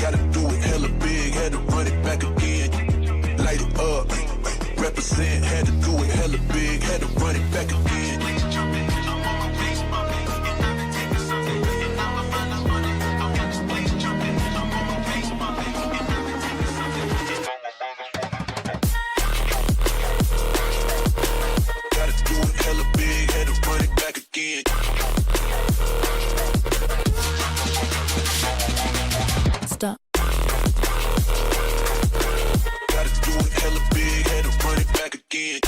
Gotta do it hella big, had to run it back again. Light it up, represent, had to do it hella big, had to run it back again. Gotta do it hella big, had to run it back again. Stop. Gotta do it hella big, had to run it back again.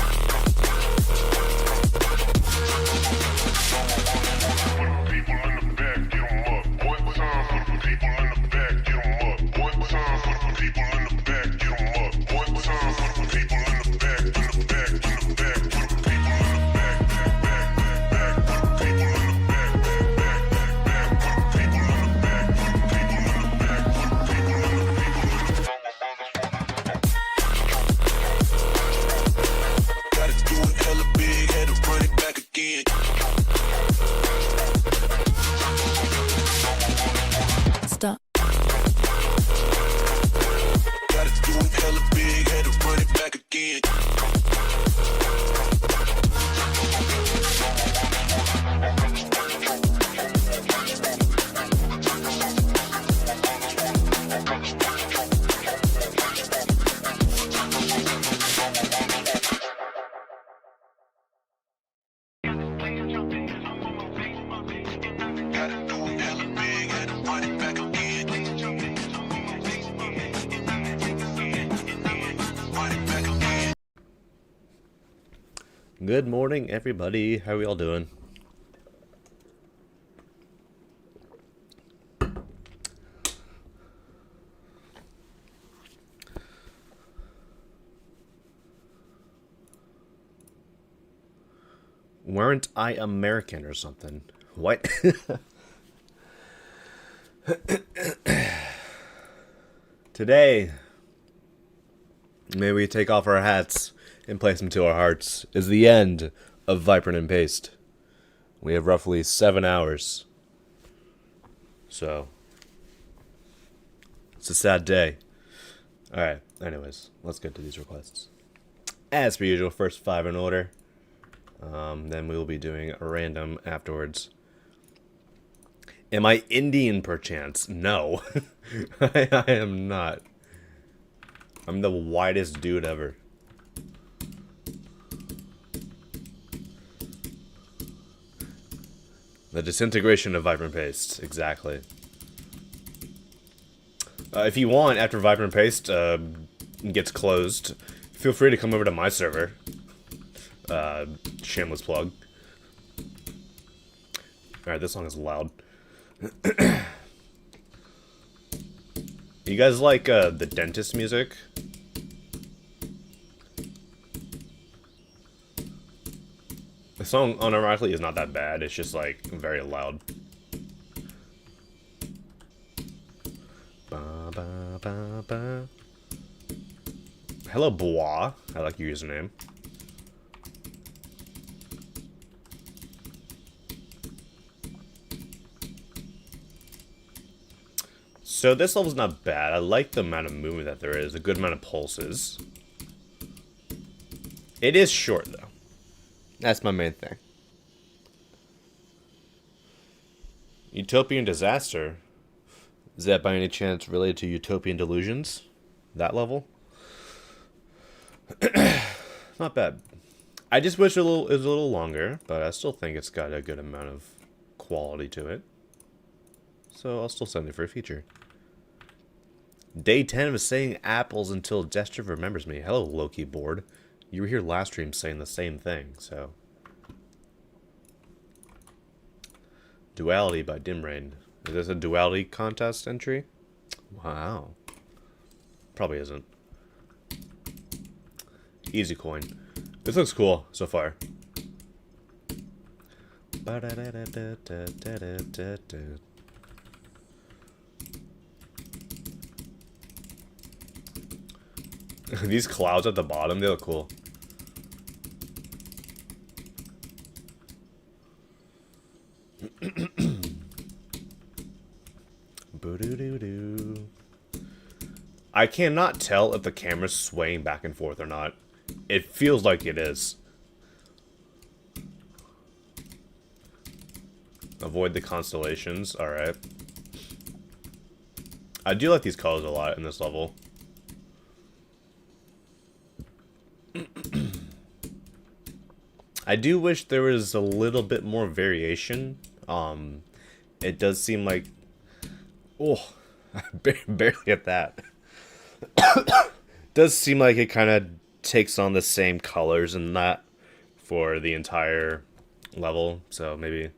People in the back, get 'em up. What time for the people in the back, get 'em up. What time for the people in the back, get 'em up. What time for the people in the back, in the back, in the back, for the people in the back, back, back, for the people in the back, back, back, for the people in the back, for the people in the back, for the people in the Gotta do it hella big, had to run it back again. Stop. Gotta do it hella big, had to run it back again. Gotta do it hella big, had to run it back again. Run it back again. Good morning, everybody. How are we all doing? Weren't I American or something? What? Today, may we take off our hats and place them to our hearts, is the end of Vibrant and Paste. We have roughly 7 hours. So, it's a sad day. Alright, anyways, let's get to these requests. As per usual, first 5 in order. Then we will be doing a random afterwards. Am I Indian perchance? No. I am not. I'm the whitest dude ever. The disintegration of Vibrant Paste, exactly. If you want, after Vibrant Paste gets closed, feel free to come over to my server. Shameless plug. Alright, this song is loud. You guys like the dentist music? The song, unironically, is not that bad. It's just, like, very loud. Ba, ba, ba, ba. Hello, Bois. I like your username. So this level's not bad. I like the amount of movement that there is. A good amount of pulses. It is short, though. That's my main thing. Utopian Disaster? Is that by any chance related to Utopian Delusions? That level? Not bad. I just wish it was a little longer, but I still think it's got a good amount of quality to it. So I'll still send it for a feature. Day 10 of saying apples until Gesture remembers me. Hello, Loki board. You were here last stream saying the same thing, so. Duality by Dimrain. Is this a duality contest entry? Wow. Probably isn't. Easy coin. This looks cool so far. These clouds at the bottom, they look cool. Boo-doo-doo-doo. I cannot tell if the camera's swaying back and forth or not. It feels like it is. Avoid the constellations. Alright. I do like these colors a lot in this level. I do wish there was a little bit more variation. It does seem like... Oh, barely at that. Does seem like it kind of takes on the same colors and that for the entire level. So maybe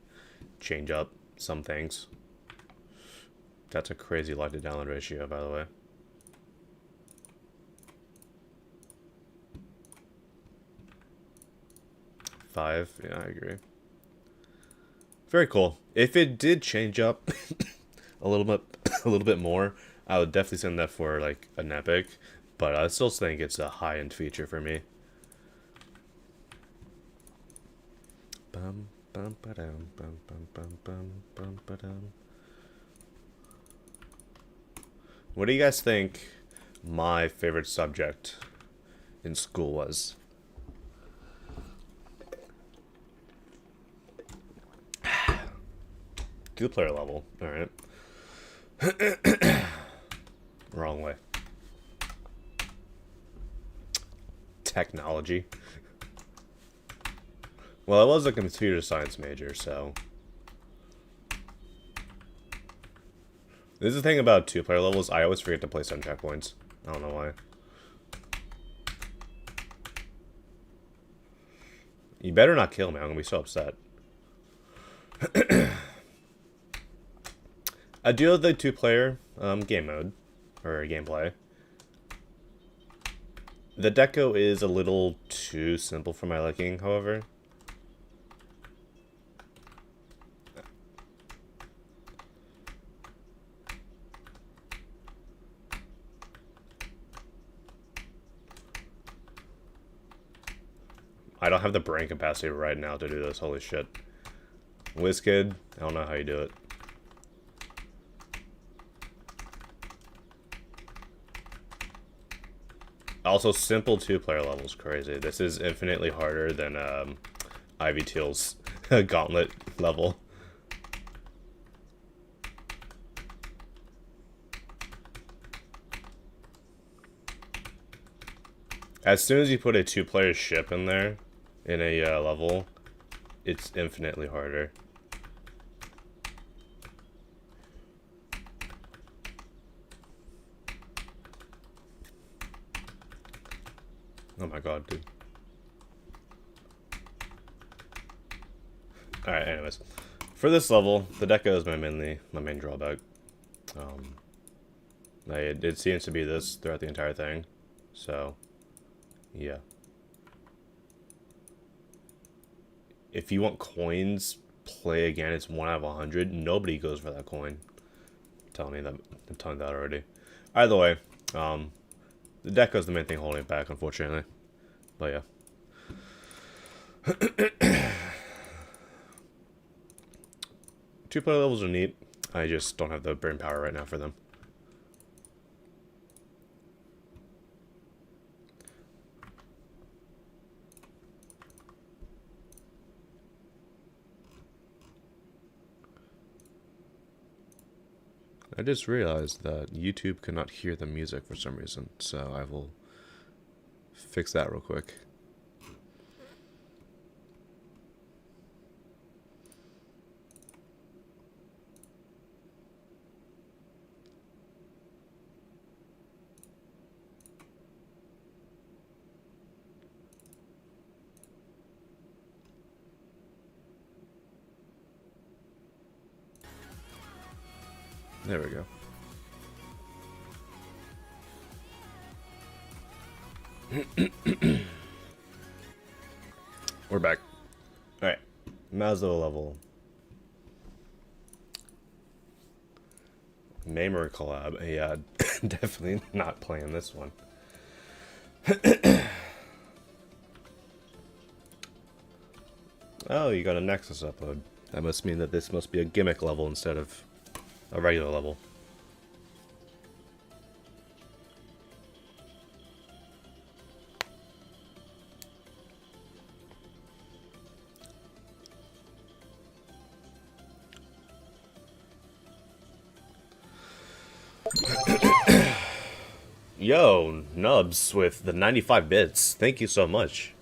change up some things. That's a crazy light to download ratio, by the way. Five, yeah, I agree. Very cool. If it did change up a little bit more, I would definitely send that for like an epic. But I still think it's a high-end feature for me. Bum bum ba-dum, bum bum bum bum bum ba-dum. What do you guys think my favorite subject in school was? Two-player level. Alright. Wrong way. Technology. Well, I was a computer science major, so... This is the thing about two-player levels, I always forget to place down checkpoints. I don't know why. You better not kill me, I'm gonna be so upset. I do have the two-player game mode, or gameplay. The deco is a little too simple for my liking, however. I don't have the brain capacity right now to do this, holy shit. WizKid, I don't know how you do it. Also, simple two-player level is crazy. This is infinitely harder than Ivy Teal's Gauntlet level. As soon as you put a two-player ship in there, in a level, it's infinitely harder. Oh my god, dude. Alright, anyways. For this level, the deco is my main drawback. It seems to be this throughout the entire thing. So, yeah. If you want coins, play again. It's 1 out of 100. Nobody goes for that coin. I'm telling you that already. Either way, the deco is the main thing holding it back, unfortunately. But yeah. Two-player levels are neat. I just don't have the brain power right now for them. I just realized that YouTube cannot hear the music for some reason, so I will fix that real quick. There we go. We're back. Alright. Maslow level. Mamer collab. Yeah, definitely not playing this one. Oh, you got a Nexus upload. That must mean that this must be a gimmick level instead of a regular level. Yo, Nubs with the 95 bits. Thank you so much.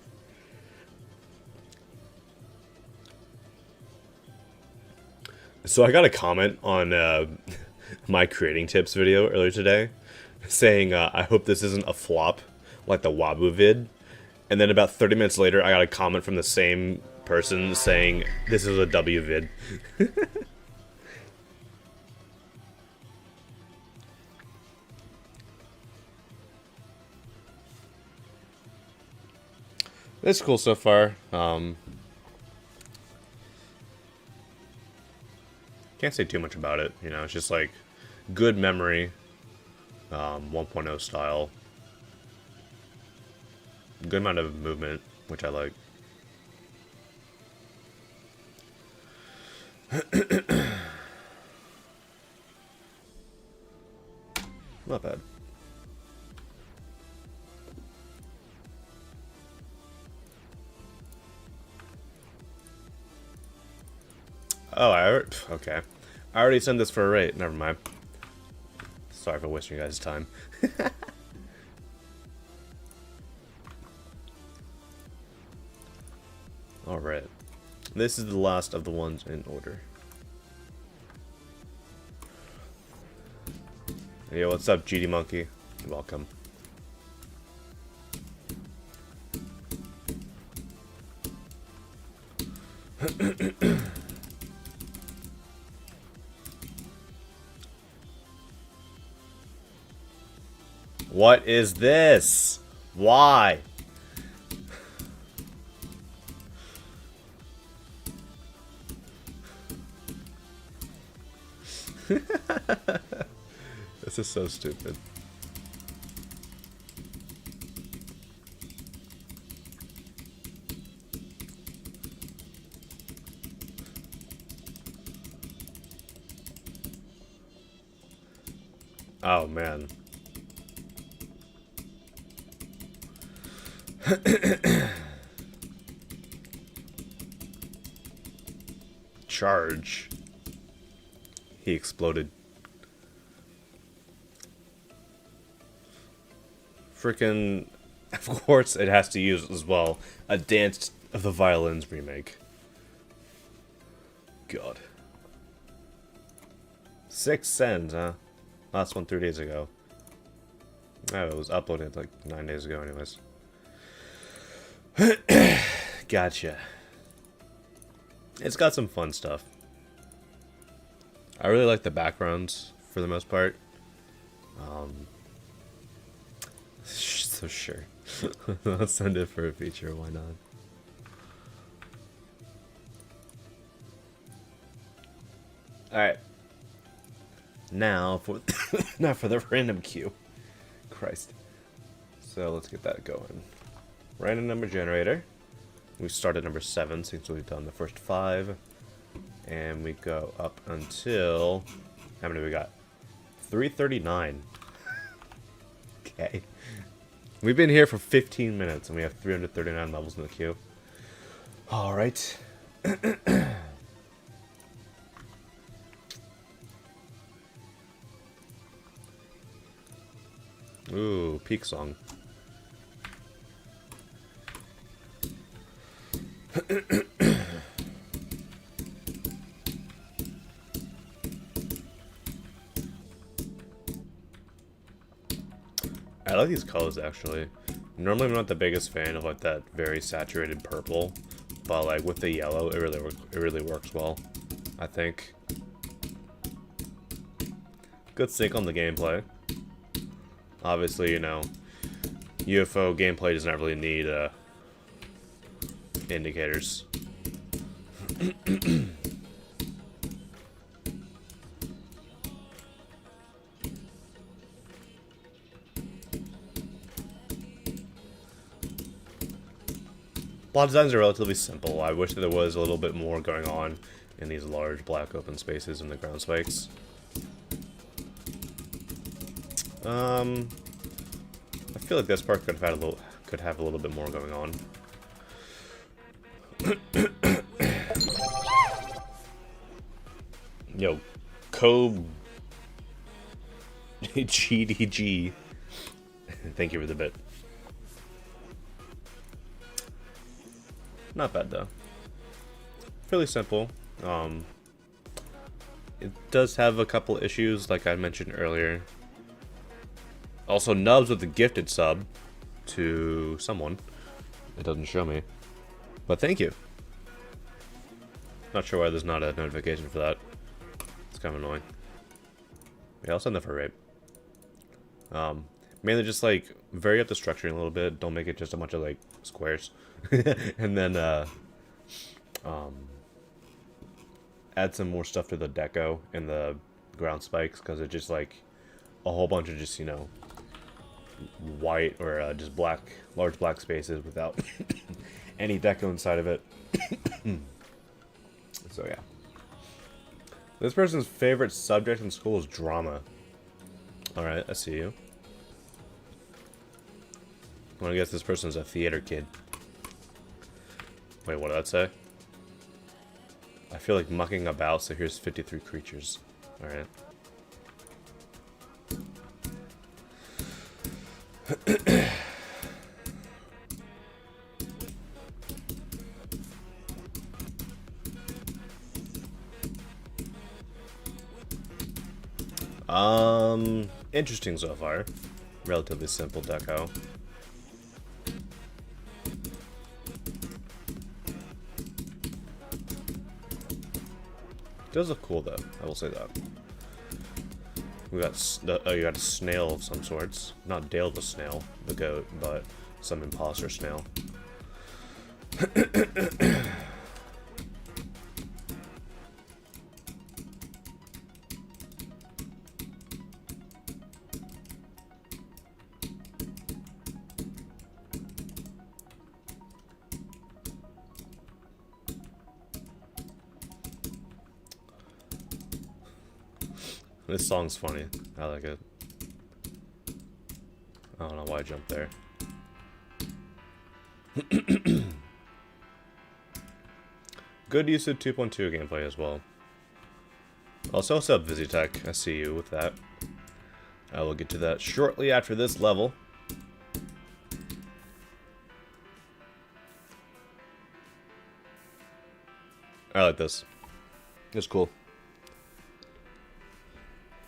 So I got a comment on my creating tips video earlier today saying, I hope this isn't a flop like the Wabu vid. And then about 30 minutes later, I got a comment from the same person saying, this is a W vid. It's cool so far. Can't say too much about it, you know, it's just like good memory, 1.0 style, good amount of movement, which I like. Not bad. Oh, okay. I already sent this for a rate. Never mind. Sorry for wasting you guys' time. Alright. This is the last of the ones in order. Yo, what's up, GD Monkey? Welcome. What is this? Why? This is so stupid. Oh man. Charge. He exploded. Frickin', of course it has to use as well a Dance of the Violins remake. God. 6 cents, huh? Last one 3 days ago. Oh, it was uploaded like 9 days ago anyways. Gotcha. It's got some fun stuff. I really like the backgrounds for the most part. So sure. Let's send it for a feature, why not? Alright. Now for now for the random queue. Christ. So let's get that going. Random number generator. We start at number 7 since we've done the first 5. And we go up until... How many we got? 339. Okay. We've been here for 15 minutes and we have 339 levels in the queue. Alright. Ooh, peak song. I like these colors actually. Normally I'm not the biggest fan of like that very saturated purple, but like with the yellow it really works well, I think. Good sync on the gameplay. Obviously, you know, UFO gameplay does not really need indicators. Plot designs are relatively simple. I wish that there was a little bit more going on in these large black open spaces in the ground spikes. I feel like this part could have a little bit more going on. Yo, Kobe. GDG. Thank you for the bit. Not bad though. Fairly simple. It does have a couple issues, like I mentioned earlier. Also, Nubs with the gifted sub to someone. It doesn't show me, but thank you. Not sure why there's not a notification for that. It's kind of annoying. Yeah, I'll send that for rape. Mainly just like vary up the structuring a little bit. Don't make it just a bunch of like squares, and then add some more stuff to the deco and the ground spikes, because it's just like a whole bunch of just, you know, white or just black, large black spaces without any deco inside of it. So yeah. This person's favorite subject in school is drama. Alright, I see you. Well, I guess this person's a theater kid. Wait, what did that say? I feel like mucking about, so here's 53 creatures. Alright. Interesting so far. Relatively simple deco. Does look cool though, I will say that. We got you got a snail of some sorts. Not Dale the snail, the goat, but some imposter snail. This song's funny. I like it. I don't know why I jumped there. Good use of 2.2 gameplay as well. Also, what's up, Visitech? I see you with that. I will get to that shortly after this level. I like this. It's cool.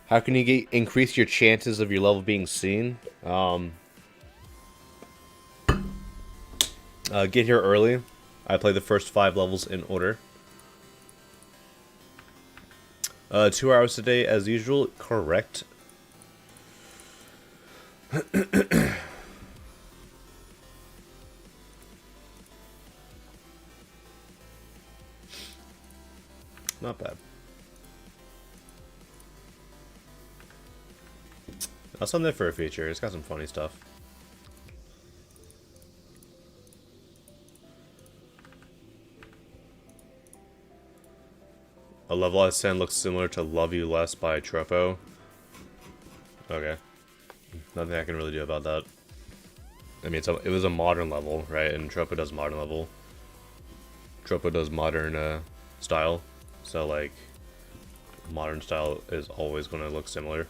How can you increase your chances of your level being seen? Get here early. I play the first 5 levels in order. 2 hours a day as usual. Correct. Not bad. I'll send that for a feature. It's got some funny stuff. A level I send looks similar to Love You Less by Tropo. Okay. Nothing I can really do about that. I mean, it was a modern level, right? And Tropo does modern level. Tropo does modern style. So, like, modern style is always going to look similar.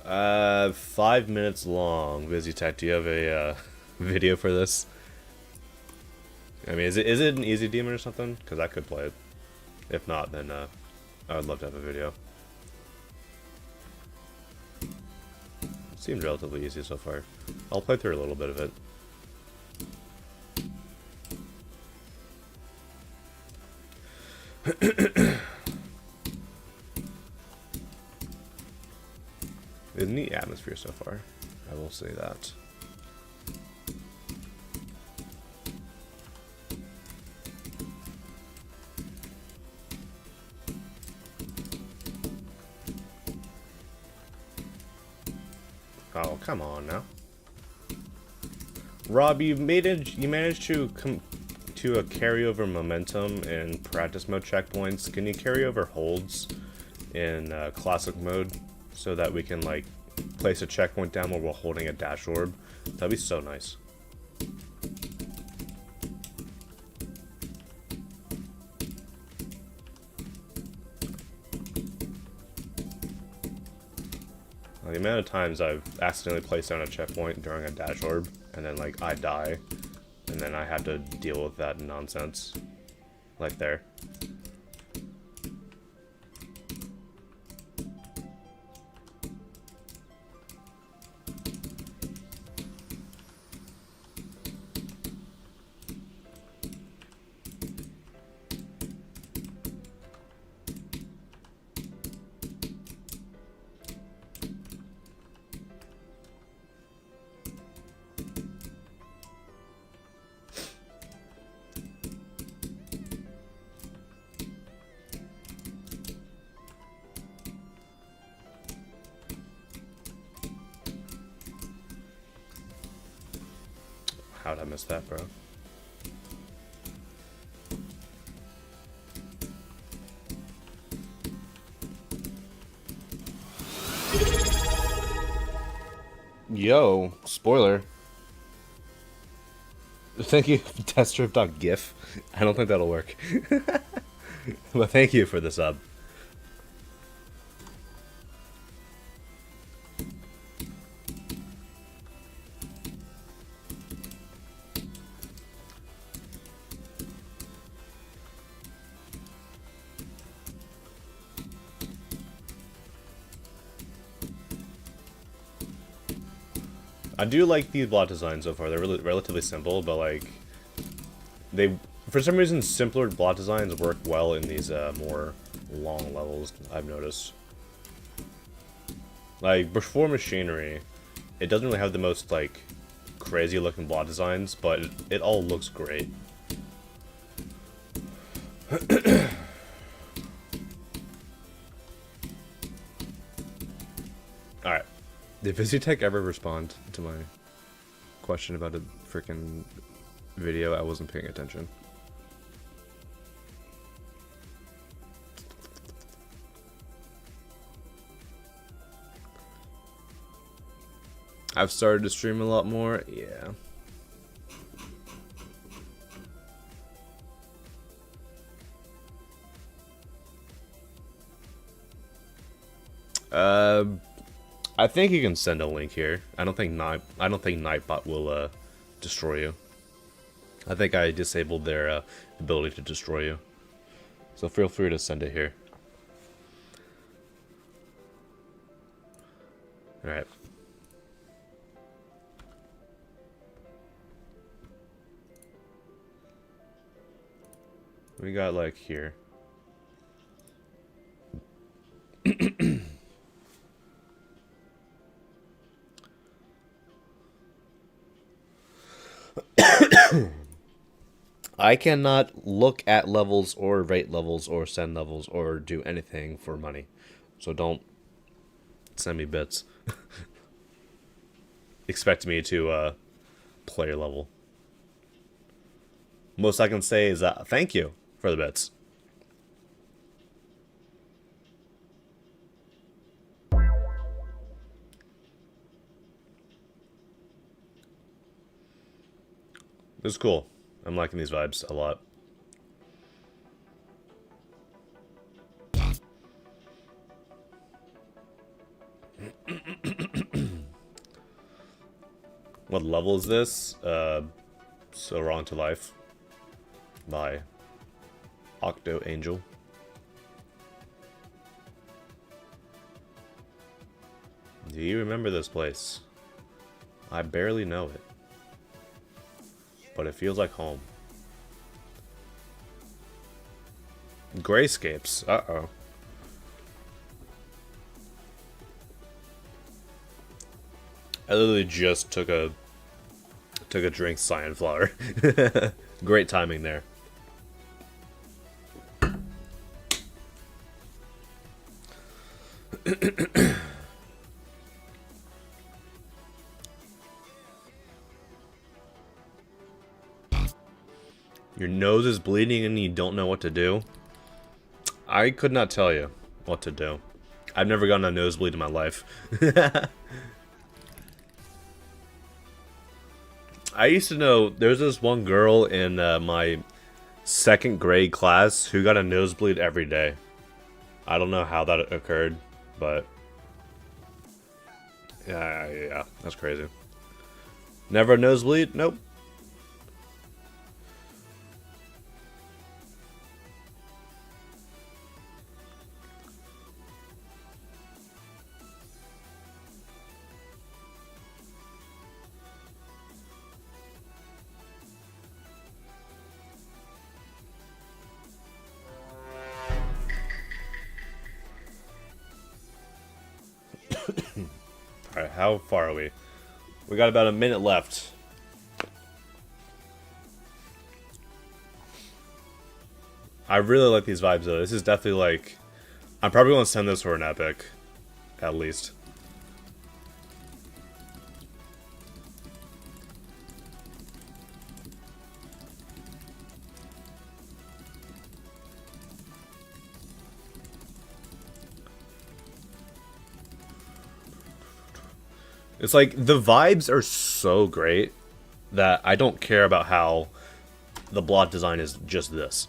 5 minutes long. Visitech, do you have a video for this? I mean, is it an easy demon or something? Because I could play it. If not, then I would love to have a video. It seems relatively easy so far. I'll play through a little bit of it. It's a neat atmosphere so far. I will say that. Oh, come on now. Rob, you managed to carry over momentum in practice mode checkpoints. Can you carry over holds in classic mode so that we can like place a checkpoint down while we're holding a dash orb? That'd be so nice. The amount of times I've accidentally placed down a checkpoint during a dash orb, and then like I die, and then I have to deal with that nonsense. Like there. How'd I miss that, bro? Yo, spoiler. Thank you, teststrip.gif. I don't think that'll work. But thank you for the sub. I do like these block designs so far. They're really relatively simple, but like for some reason simpler block designs work well in these more long levels, I've noticed. Like before Machinery, it doesn't really have the most like crazy looking block designs, but it all looks great. Alright. Did Visitech ever respond to my question about a freaking video? I wasn't paying attention. I've started to stream a lot more, yeah. I think you can send a link here. I don't think Nightbot will destroy you. I think I disabled their ability to destroy you. So feel free to send it here. Alright. We got like here. I cannot look at levels or rate levels or send levels or do anything for money. So don't send me bits. Expect me to play your level. Most I can say is thank you for the bits. This is cool. I'm liking these vibes a lot. What level is this? So Wrong to Life by Octo Angel. Do you remember this place? I barely know it, but it feels like home. Grayscapes. Uh-oh. I literally just took a drink cyan flower. Great timing there. Your nose is bleeding and you don't know what to do? I could not tell you what to do. I've never gotten a nosebleed in my life. I used to know, there's this one girl in my 2nd grade class who got a nosebleed every day. I don't know how that occurred, but Yeah, that's crazy. Never a nosebleed? Nope. Alright, how far are we? We got about a minute left. I really like these vibes though. This is definitely like... I'm probably going to send this for an epic. At least. It's like, the vibes are so great that I don't care about how the block design is just this.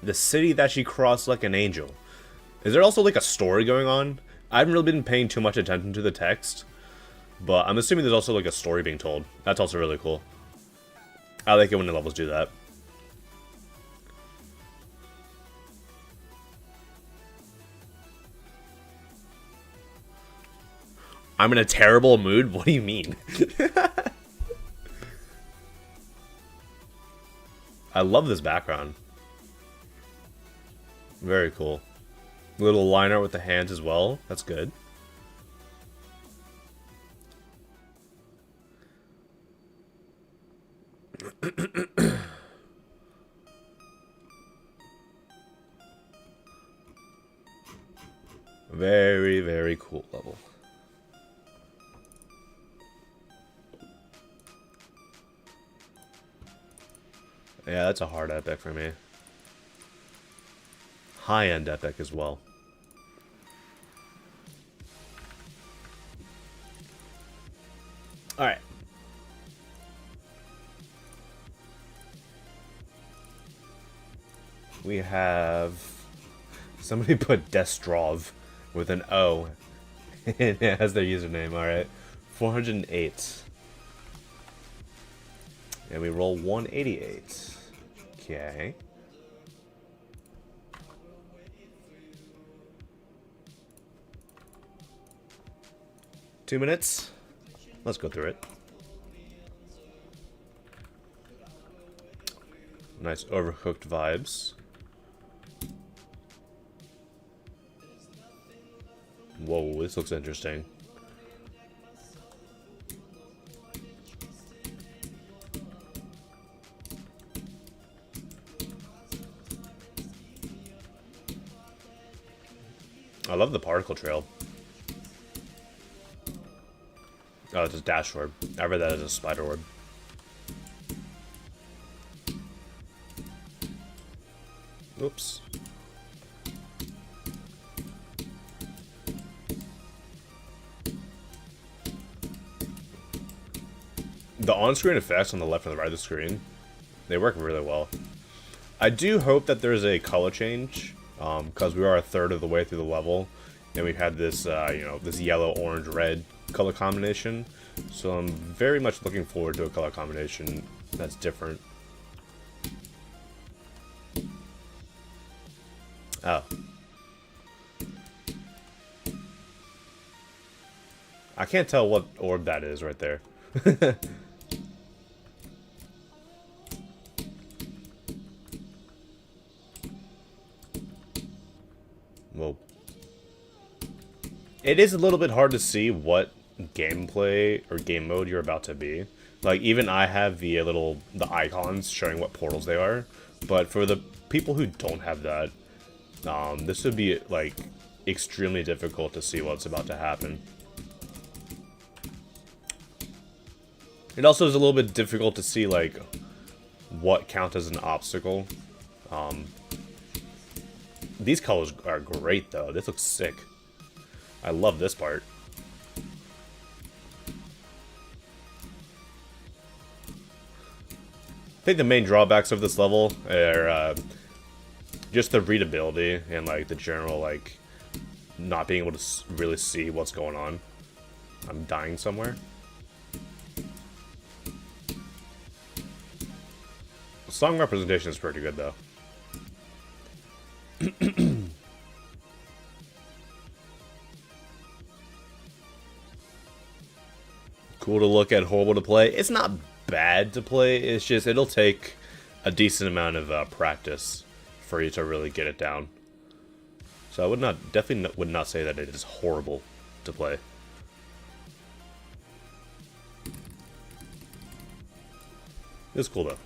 The city that she crossed like an angel. Is there also like a story going on? I haven't really been paying too much attention to the text, but I'm assuming there's also like a story being told. That's also really cool. I like it when the levels do that. I'm in a terrible mood? What do you mean? I love this background. Very cool. Little line art with the hands as well. That's good. Very, very cool level. Yeah, that's a hard epic for me. High-end epic as well. Alright. We have... Somebody put Destrov with an O as their username, alright. 408. And we roll 188. Okay. Two minutes. Let's go through it. Nice overcooked vibes. Whoa, this looks interesting. I love the particle trail. Oh, it's a dash orb. I read that as a spider orb. Oops. The on-screen effects on the left and the right of the screen, they work really well. I do hope that there's a color change, because we are a third of the way through the level, and we've had this, you know, this yellow, orange, red color combination. So I'm very much looking forward to a color combination that's different. Oh. I can't tell what orb that is right there. Well, it is a little bit hard to see what gameplay or game mode you're about to be. Like, even I have the the icons showing what portals they are, but for the people who don't have that, this would be like extremely difficult to see what's about to happen. It also is a little bit difficult to see like what counts as an obstacle. These colors are great though. This looks sick. I love this part. think the main drawbacks of this level are just the readability and like the general like not being able to really see what's going on. I'm dying somewhere. Song representation is pretty good though. Cool to look at, horrible to play. It's not bad to play, it's just it'll take a decent amount of practice for you to really get it down. So I would not, definitely would not say that it is horrible to play. It's cool though.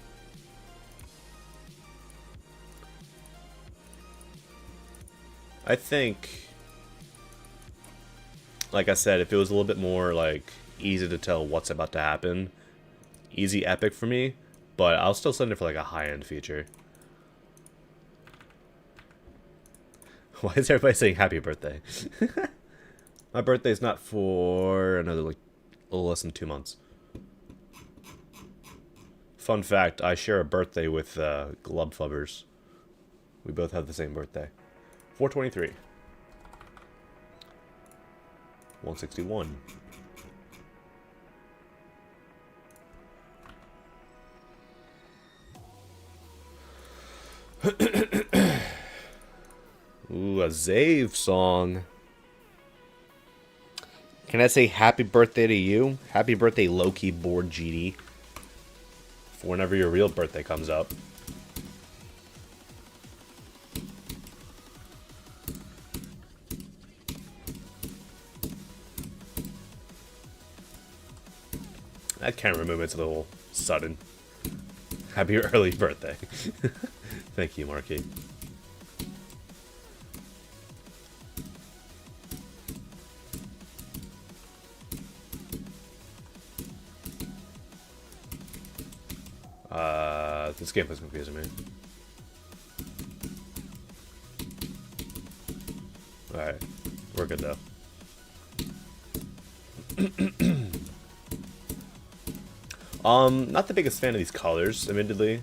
I think, like I said, if it was a little bit more like easy to tell what's about to happen, easy epic for me, but I'll still send it for like a high-end feature. Why is everybody saying happy birthday? My birthday's not for another like a little less than 2 months. Fun fact, I share a birthday with Glubfubbers. We both have the same birthday. 423. 161. Ooh, a Zave song. Can I say happy birthday to you? Happy birthday, Loki Board GD. For whenever your real birthday comes up. That camera movement's a little sudden. Happy early birthday. Thank you, Marky. This game is confusing me. Alright, we're good though. Not the biggest fan of these colors, admittedly.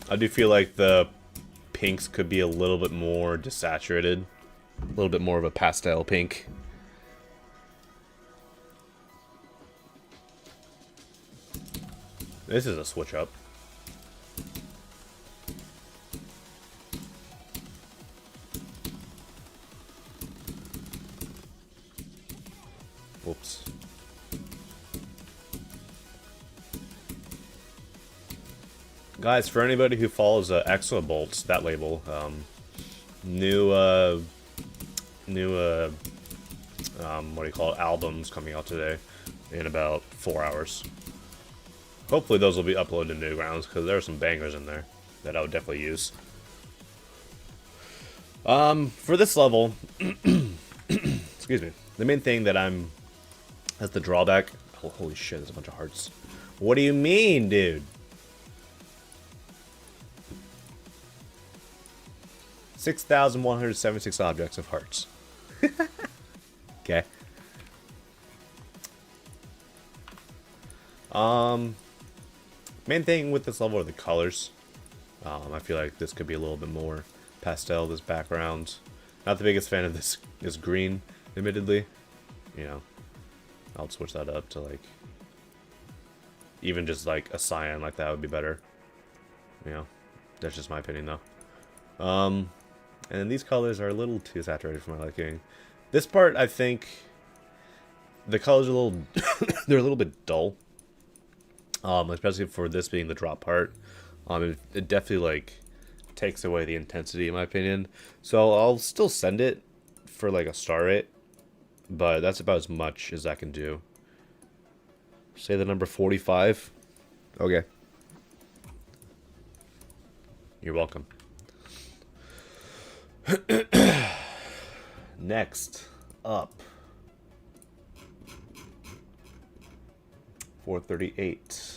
I do feel like the pinks could be a little bit more desaturated. A little bit more of a pastel pink. This is a switch up. Whoops. Guys, for anybody who follows Exobolts, that label, new what do you call it, albums coming out today in about 4 hours. Hopefully those will be uploaded to Newgrounds, because there are some bangers in there that I would definitely use. For this level, excuse me, the main thing that that's the drawback. Oh, holy shit, there's a bunch of hearts. What do you mean, dude? 6,176 objects of hearts. Okay. Main thing with this level are the colors. I feel like this could be a little bit more pastel, this background. Not the biggest fan of this green, admittedly. You know, I'll switch that up to like, even just like a cyan like that would be better. You know, that's just my opinion though. And these colors are a little too saturated for my liking. This part, I think, the colors are a little, they're a little bit dull. Especially for this being the drop part. It definitely like takes away the intensity in my opinion. So I'll still send it for like a star rate, but that's about as much as I can do. Say the number 45. Okay. You're welcome. Next up, 438.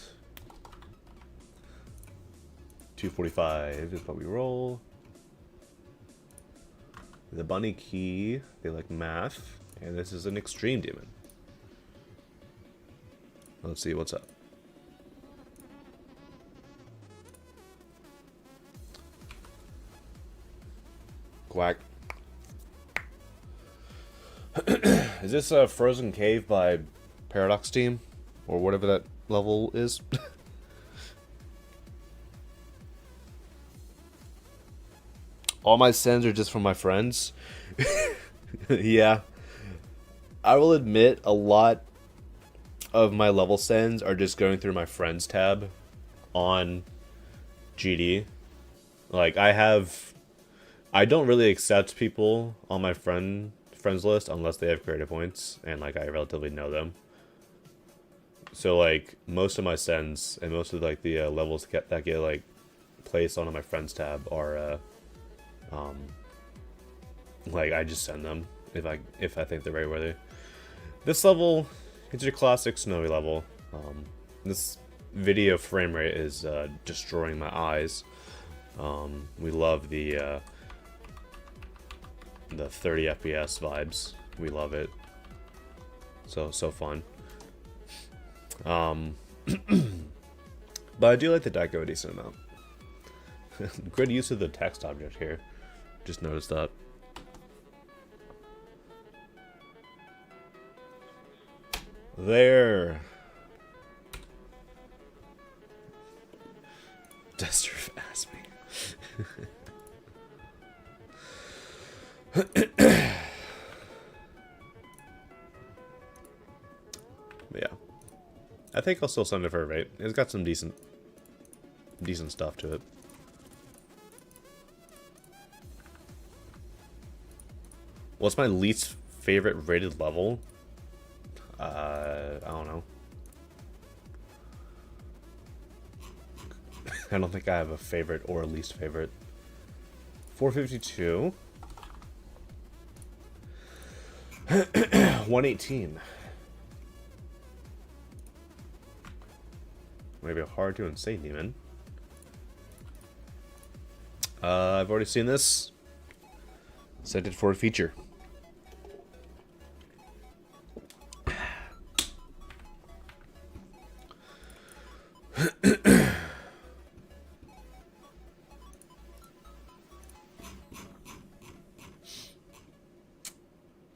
245 is what we roll. The bunny key, they like math, and this is an extreme demon. Let's see what's up. Quack. Is this a Frozen Cave by Paradox Team? Or whatever that level is? All my sends are just from my friends. Yeah. I will admit, a lot of my level sends are just going through my friends tab on GD. Like, I don't really accept people on my friends list unless they have creative points and like I relatively know them. So like most of my sends and most of like the levels that get like placed onto my friends tab are like I just send them if I think they're very worthy. This level, it's your classic snowy level. This video frame rate is destroying my eyes. We love the 30 FPS vibes. We love it. So fun. But I do like the deco a decent amount. Good use of the text object here. Just noticed that. There. Destrif asked me. Yeah. I think I'll still send it for a rate. It's got some decent stuff to it. What's my least favorite rated level? I don't know. I don't think I have a favorite or a least favorite. 452. 118. Maybe a hard to insane demon. I've already seen this. Sent it for a feature.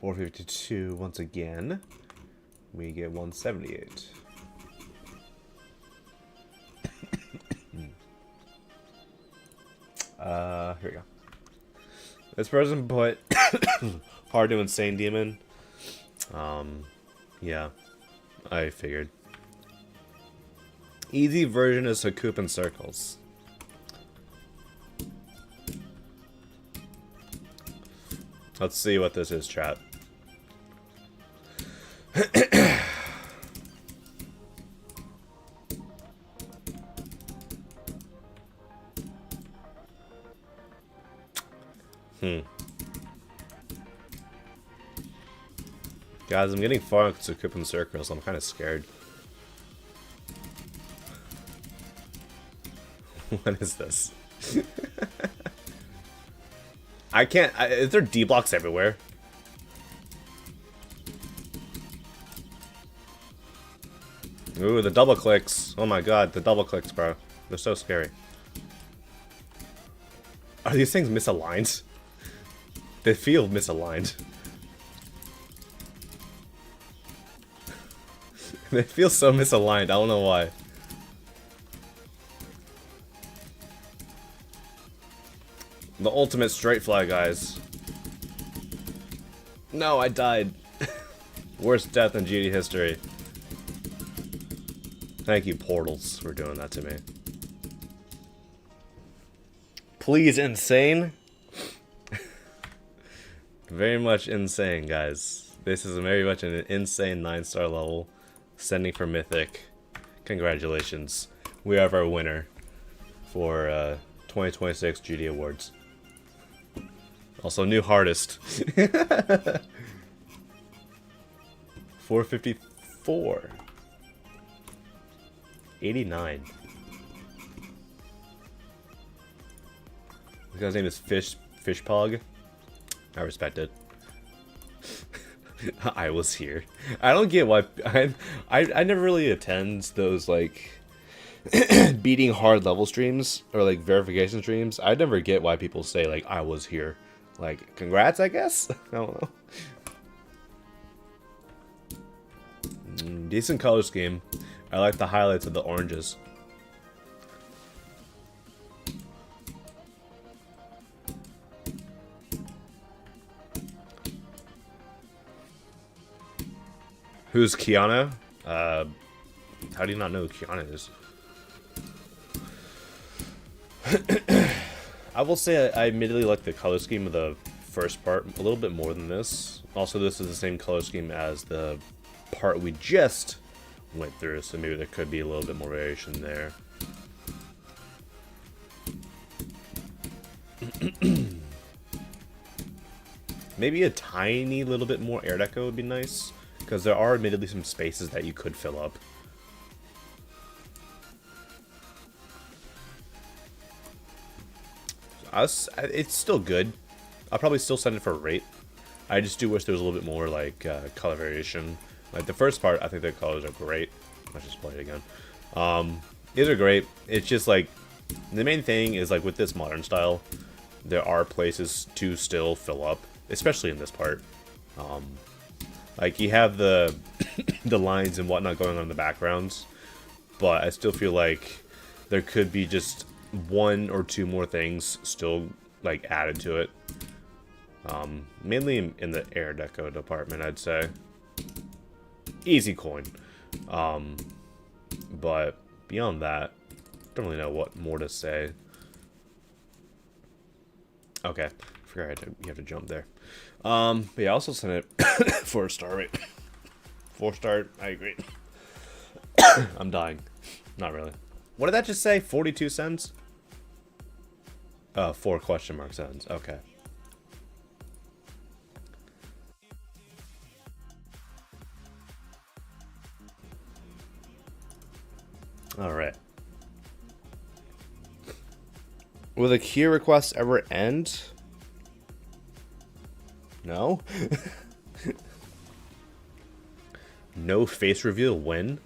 $452 once again. We get 178. Here we go. This person put hard to insane demon. Yeah, I figured. Easy version is Hakoop in circles. Let's see what this is, chat. Guys, I'm getting far into Hakoop in circles. I'm kind of scared. What is this? I can't. Is there D blocks everywhere? Ooh, the double clicks. Oh my god, the double clicks, bro. They're so scary. Are these things misaligned? They feel misaligned. They feel so misaligned. I don't know why. The ultimate straight fly, guys. No, I died. Worst death in GD history. Thank you, Portals, for doing that to me. Please, insane. Very much insane, guys. This is very much an insane 9-star level. Sending for Mythic. Congratulations. We have our winner for 2026 GD Awards. Also, new hardest. 454. 89. This guy's name is Fishpog. I respect it. I was here. I don't get why I never really attend those like beating hard level streams or like verification streams. I never get why people say like I was here. Like congrats, I guess. I don't know. Decent color scheme. I like the highlights of the oranges. Who's Kiana? How do you not know who Kiana is? I will say I admittedly like the color scheme of the first part a little bit more than this. Also, this is the same color scheme as the part we just went through, so maybe there could be a little bit more variation there. Maybe a tiny little bit more air deco would be nice, because there are admittedly some spaces that you could fill up. It's still good. I'll probably still send it for a rate. I just do wish there was a little bit more like color variation. Like the first part, I think the colors are great. Let's just play it again. These are great. It's just like the main thing is like with this modern style, there are places to still fill up, especially in this part. Like you have the the lines and whatnot going on in the backgrounds, but I still feel like there could be just one or two more things still like added to it. Mainly in the air deco department, I'd say. Easy coin. But beyond that, don't really know what more to say. Okay, forgot you have to jump there. But yeah, I also sent it for a star rate. 4-star, I agree. I'm dying. Not really. What did that just say? 42 cents? 4 question mark cents. Okay. Alright. Will the key requests ever end? No? No face reveal when?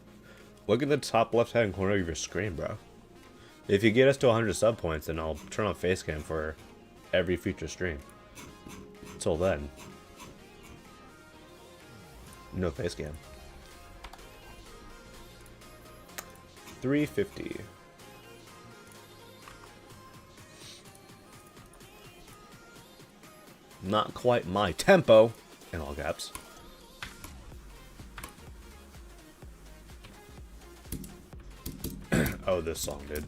Look at the top left hand corner of your screen, bro. If you get us to 100 sub points, then I'll turn on face cam for every future stream. Until then, no face cam. 350. Not quite my tempo, in all caps. Oh, this song did.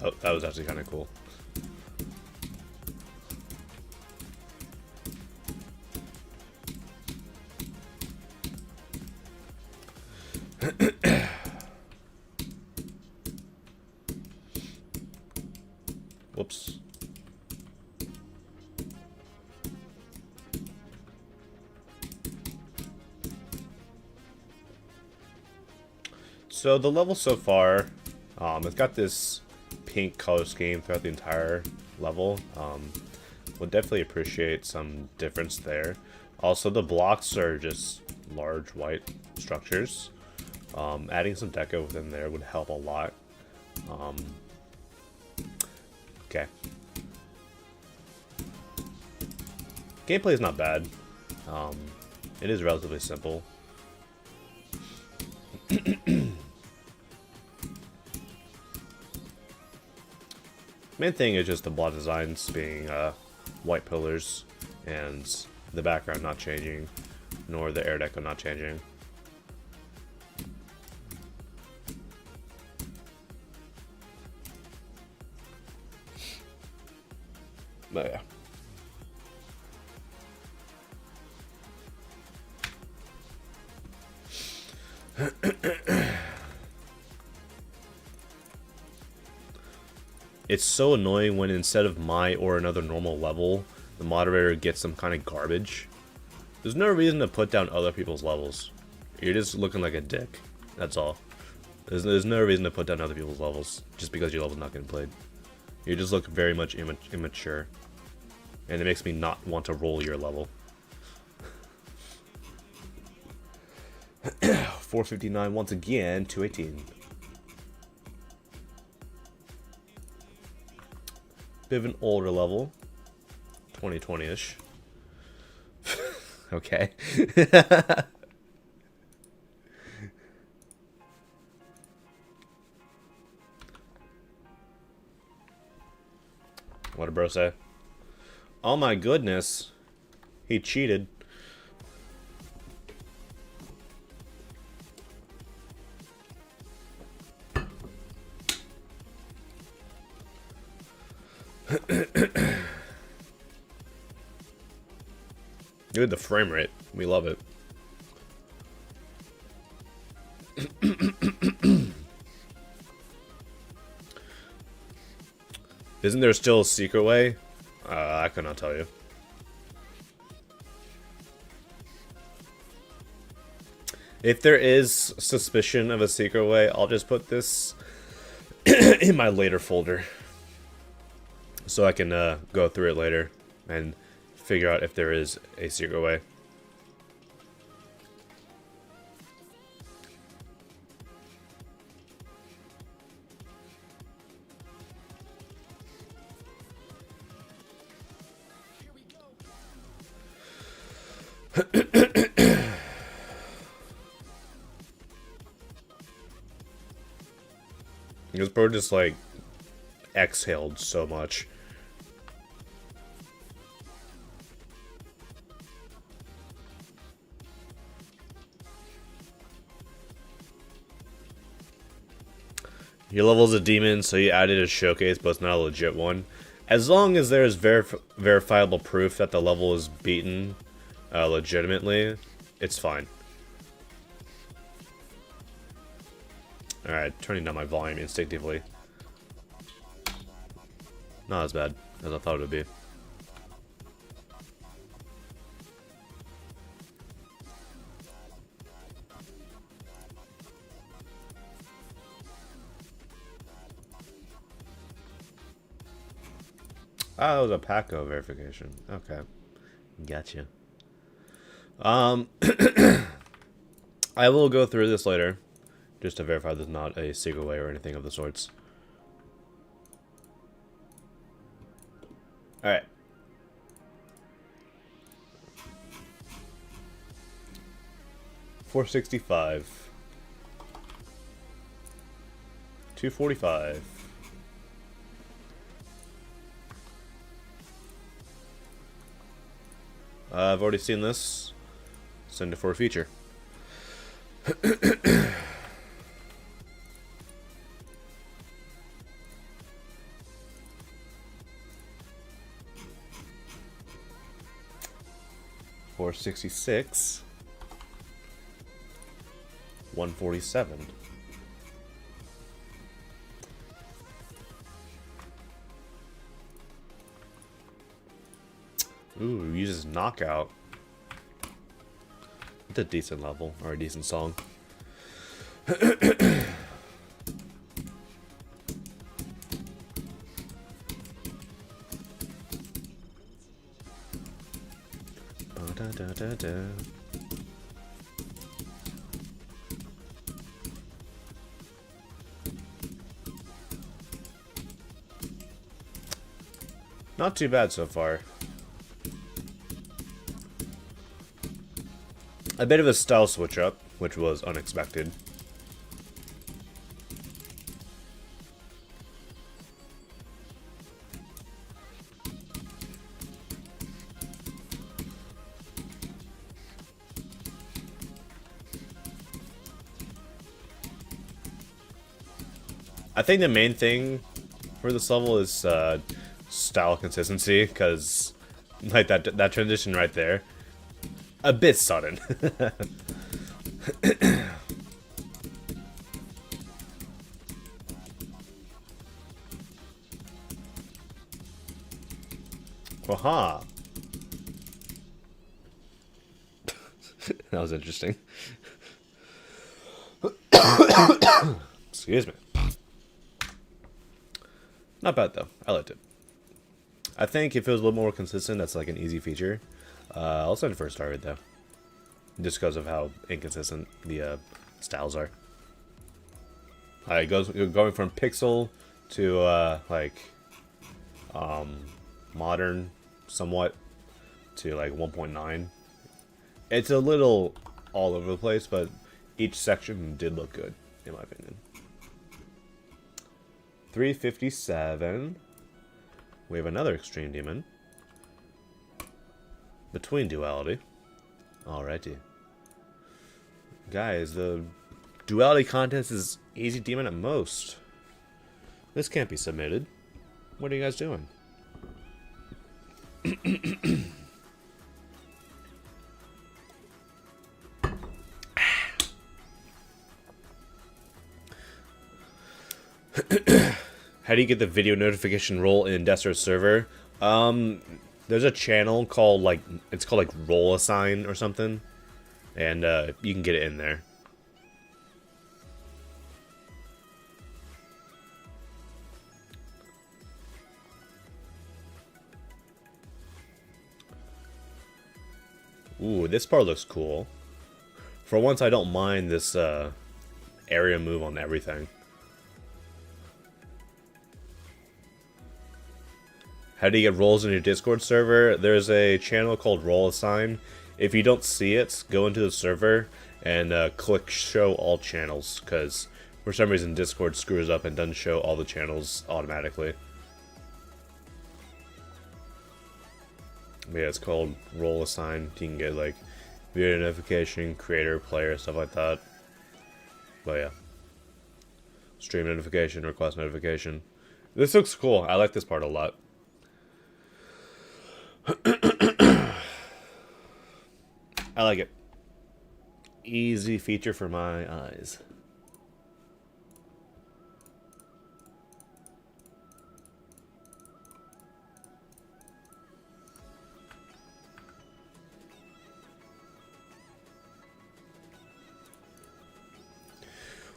Oh, that was actually kind of cool. Whoops. So the level so far, it's got this pink color scheme throughout the entire level. Would definitely appreciate some difference there. Also, the blocks are just large white structures. Adding some deco within there would help a lot. Okay. Gameplay is not bad. It is relatively simple. Main thing is just the block designs being white pillars and the background not changing, nor the air deco not changing. But yeah. It's so annoying when instead of my or another normal level, the moderator gets some kind of garbage. There's no reason to put down other people's levels. You're just looking like a dick. That's all. There's no reason to put down other people's levels just because your level's not getting played. You just look very much immature. And it makes me not want to roll your level. 459 once again, 218. Bit of an older level. 2020-ish. Okay. What did bro say? Oh my goodness. He cheated. Good, the frame rate. We love it. Isn't there still a secret way? I could not tell you. If there is suspicion of a secret way, I'll just put this in my later folder. So I can go through it later and figure out if there is a secret way. This bird just like exhaled so much. Your level's a demon, so you added a showcase, but it's not a legit one. As long as there is verifiable proof that the level is beaten legitimately, it's fine. Alright, turning down my volume instinctively. Not as bad as I thought it would be. Ah, that was a Paco verification. Okay. Gotcha. I will go through this later, just to verify there's not a secret way or anything of the sorts. Alright. $465. $245. I've already seen this. Send it for a feature. $466. $147. Ooh, uses knockout. It's a decent level, or a decent song. Ba-da-da-da-da. Not too bad so far. A bit of a style switch up, which was unexpected. I think the main thing for this level is style consistency, because like that transition right there, a bit sudden. Aha. That was interesting. Excuse me. Not bad though. I liked it. I think if it was a little more consistent, that's like an easy feature. I'll send it for a star right though. Just because of how inconsistent the styles are. It goes going from pixel to modern somewhat to like 1.9. It's a little all over the place, but each section did look good in my opinion. 357. We have another Extreme Demon. Between Duality. Alrighty. Guys, the Duality contest is easy demon at most. This can't be submitted. What are you guys doing? How do you get the video notification role in Destro's server? There's a channel called it's called Role Assign or something, and you can get it in there. Ooh, this part looks cool. For once, I don't mind this area move on everything. How do you get roles in your Discord server? There's a channel called Role Assign. If you don't see it, go into the server and click Show All Channels, because for some reason Discord screws up and doesn't show all the channels automatically. But yeah, it's called Role Assign. You can get like video notification, creator, player, stuff like that. But yeah. Stream notification, request notification. This looks cool. I like this part a lot. I like it. Easy feature for my eyes.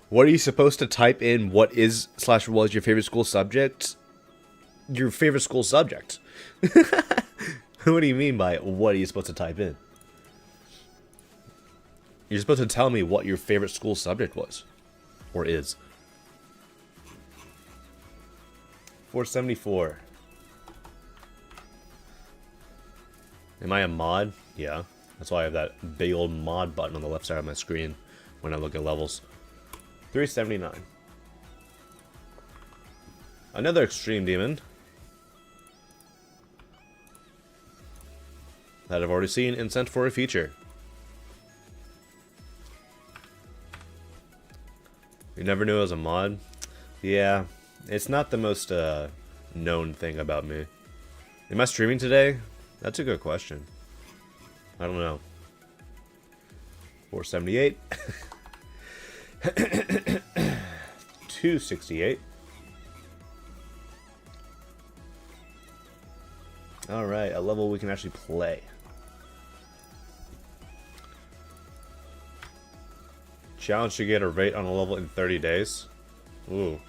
What are you supposed to type in? What is/was your favorite school subject? Your favorite school subject? What do you mean by what are you supposed to type in? You're supposed to tell me what your favorite school subject was. Or is. 474. Am I a mod? Yeah. That's why I have that big old mod button on the left side of my screen when I look at levels. 379. Another Extreme Demon. That I've already seen and sent for a feature. You never knew it was a mod? Yeah, it's not the most known thing about me. Am I streaming today? That's a good question. I don't know. 478. 268. Alright, a level we can actually play. Challenge to get a rate on a level in 30 days. Ooh.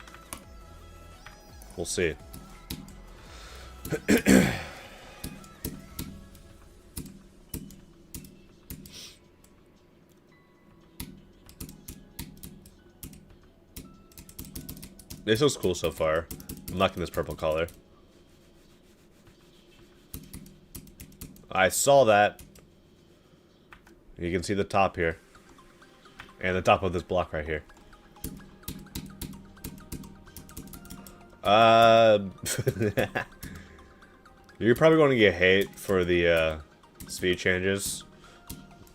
We'll see. This looks cool so far. I'm liking this purple color. I saw that. You can see the top here. And the top of this block right here. You're probably going to get hate for the speed changes.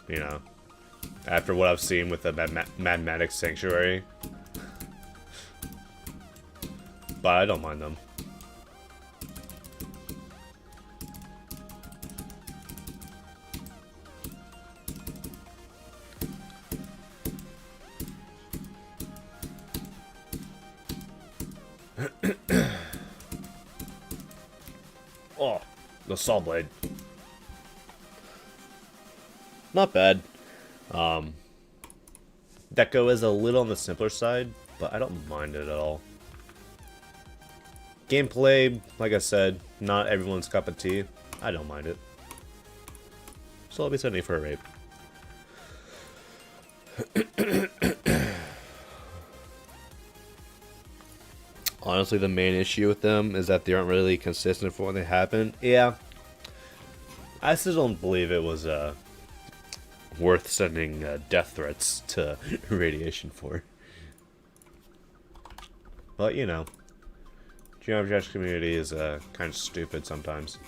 You know, after what I've seen with the Madmatics Sanctuary. But I don't mind them. Oh, the saw blade. Not bad. Deco is a little on the simpler side, but I don't mind it at all. Gameplay, like I said, not everyone's cup of tea. I don't mind it. So I'll be sending for a rape. Honestly, the main issue with them is that they aren't really consistent for when they happen. Yeah. I still don't believe it was worth sending death threats to Radiation for. But, you know. Geometry community is kind of stupid sometimes.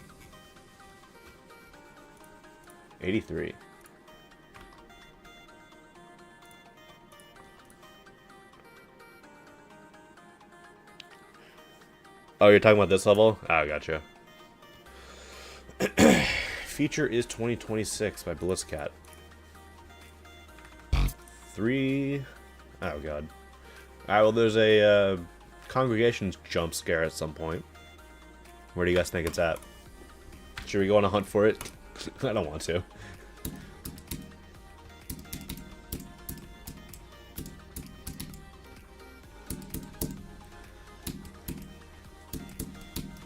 83. Oh, you're talking about this level? Oh, gotcha. Feature is 2026 by Blitzcat. 3... Oh, God. Alright, well, there's a Congregations jump scare at some point. Where do you guys think it's at? Should we go on a hunt for it? I don't want to.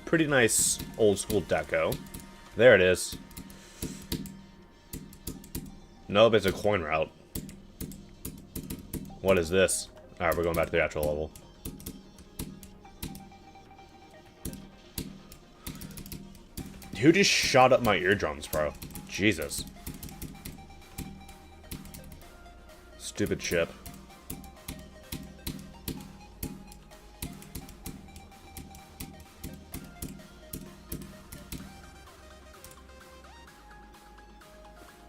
Pretty nice old school deco. There it is. Nope, it's a coin route. What is this? Alright, we're going back to the actual level. Who just shot up my eardrums, bro? Jesus. Stupid ship.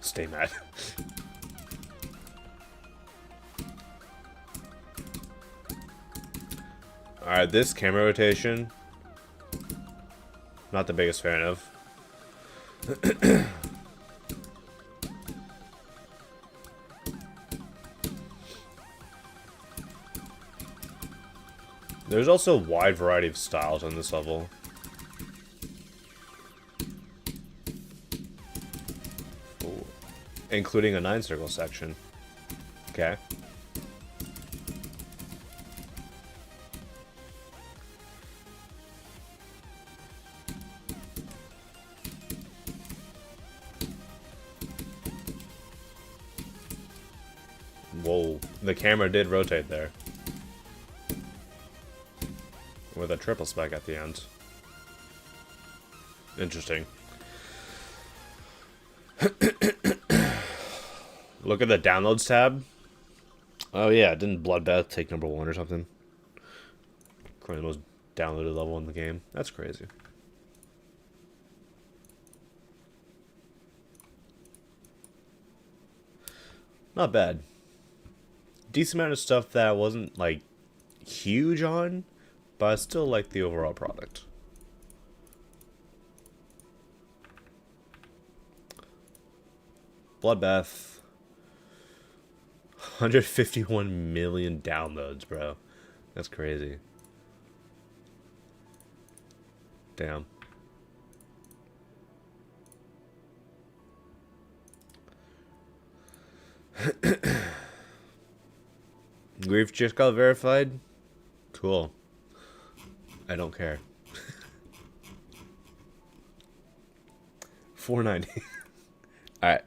Stay mad. Alright, this camera rotation, not the biggest fan of. There's also a wide variety of styles on this level. Ooh. Including a 9-circle section. Okay. Whoa, the camera did rotate there. With a triple spike at the end. Interesting. Look at the downloads tab. Oh yeah, didn't Bloodbath take #1 or something? Currently the most downloaded level in the game. That's crazy. Not bad. Decent amount of stuff that I wasn't, like, huge on, but I still like the overall product. Bloodbath. 151 million downloads, bro. That's crazy. Damn. Grief just got verified? Cool. I don't care. 490. Alright.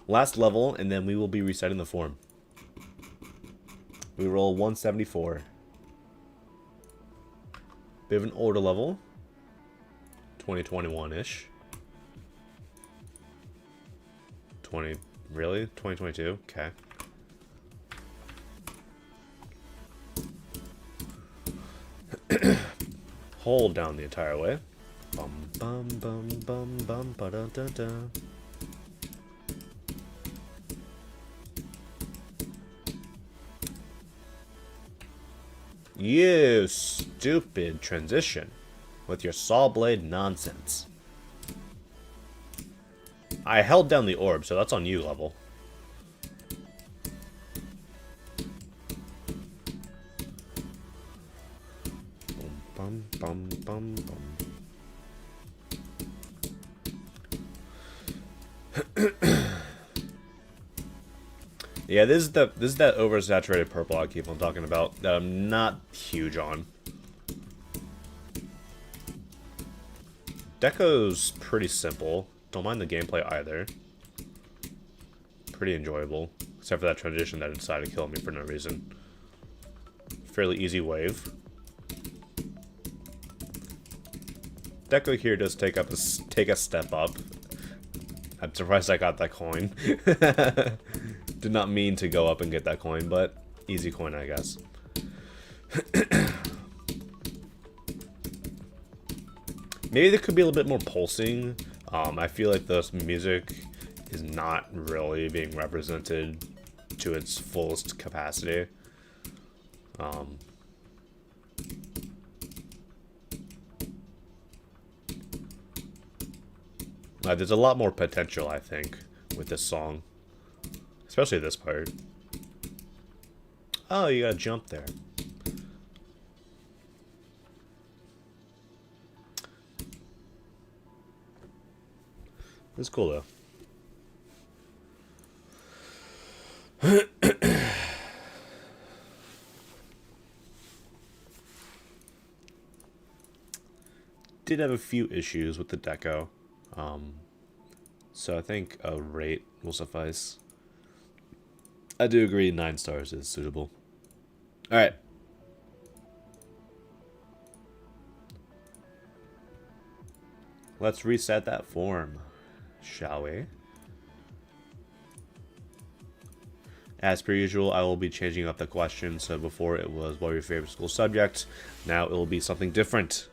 Last level, and then we will be resetting the form. We roll 174. Bit of an older level. 2021-ish. 20... Really? 2022? Okay. Hold down the entire way. Bum bum bum bum bum ba da da da. You stupid transition with your saw blade nonsense. I held down the orb, so that's on you level. Bum bum bum bum. Yeah, this is that oversaturated purple I keep on talking about that I'm not huge on. Deco's pretty simple. Don't mind the gameplay either. Pretty enjoyable. Except for that transition that decided to kill me for no reason. Fairly easy wave. Deco here does take a step up. I'm surprised I got that coin. Did not mean to go up and get that coin, but easy coin, I guess. Maybe there could be a little bit more pulsing. I feel like the music is not really being represented to its fullest capacity. There's a lot more potential, I think, with this song. Especially this part. Oh, you gotta jump there. It's cool, though. Did have a few issues with the deco. So I think a rate will suffice. I do agree 9 stars is suitable. Alright. Let's reset that form, shall we? As per usual, I will be changing up the question. So before it was, what were your favorite school subjects? Now it will be something different.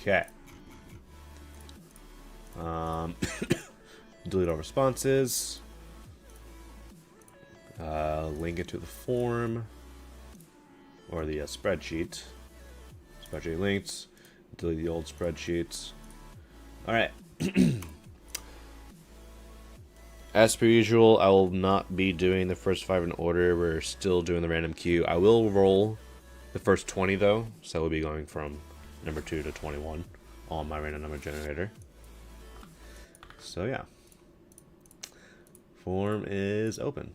Okay. Delete all responses. Link it to the form or the spreadsheet. Spreadsheet links. Delete the old spreadsheets. All right. As per usual, I will not be doing the first 5 in order. We're still doing the random queue. I will roll the first 20 though, so we'll be going from number 2 to 21 on my random number generator. So yeah, form is open.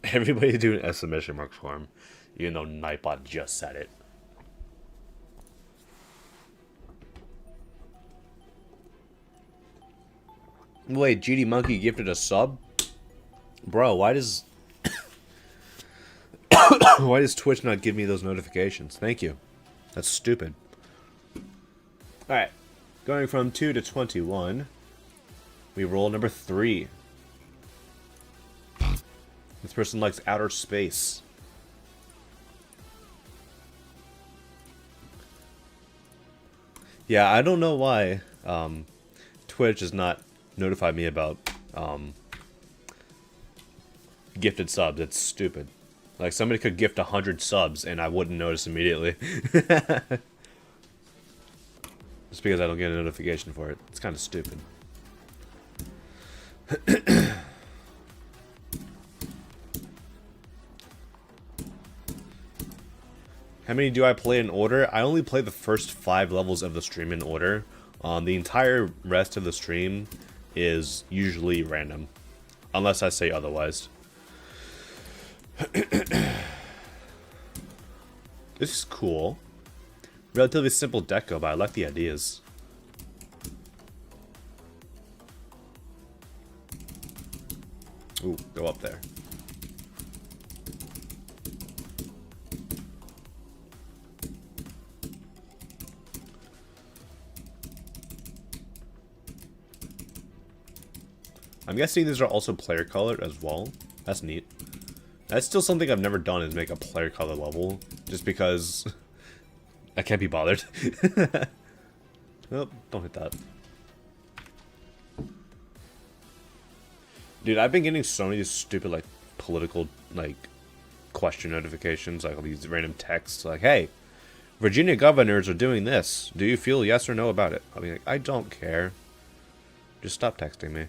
Everybody doing exclamation mark form, even though Nightbot just said it. Wait, GD Monkey gifted a sub? Bro, why does why does Twitch not give me those notifications? Thank you. That's stupid. Alright. Going from 2 to 21. We roll number 3. This person likes outer space. Yeah, I don't know why Twitch has not notified me about gifted subs. It's stupid. Like, somebody could gift 100 subs and I wouldn't notice immediately. Just because I don't get a notification for it. It's kind of stupid. How many do I play in order? I only play the first 5 levels of the stream in order. The entire rest of the stream is usually random. Unless I say otherwise. This is cool. Relatively simple deco, but I like the ideas. Ooh, go up there. I'm guessing these are also player colored as well. That's neat. That's still something I've never done, is make a player color level, just because I can't be bothered. Nope, don't hit that. Dude, I've been getting so many stupid, like, political, like, question notifications, like all these random texts, like, hey, Virginia governors are doing this. Do you feel yes or no about it? I'll be like, I don't care. Just stop texting me.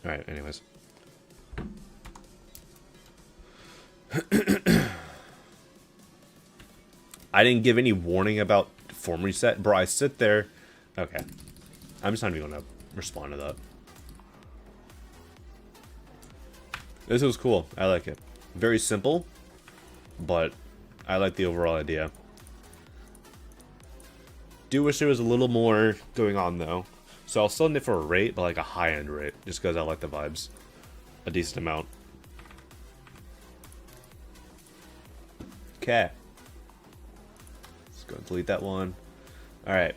Alright, anyways. I didn't give any warning about form reset. Bro, I sit there. Okay. I'm just not even gonna respond to that. This was cool. I like it. Very simple, but I like the overall idea. Do wish there was a little more going on though. So I'll sell it for a rate, but like a high-end rate, just because I like the vibes. A decent amount. Okay. Let's go and delete that one. Alright.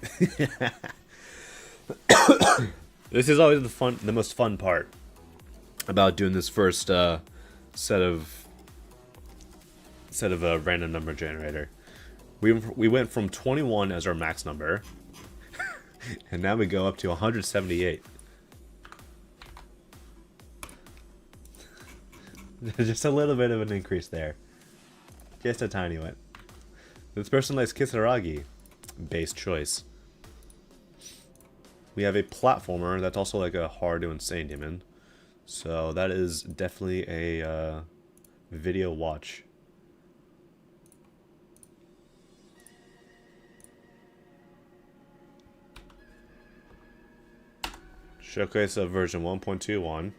This is always the most fun part about doing this first set of a random number generator. We went from 21 as our max number, and now we go up to 178. Just a little bit of an increase there. Just a tiny one. This person likes Kisaragi. Base choice. We have a platformer that's also like a hard to insane demon. So that is definitely a video watch. Showcase of version 1.21.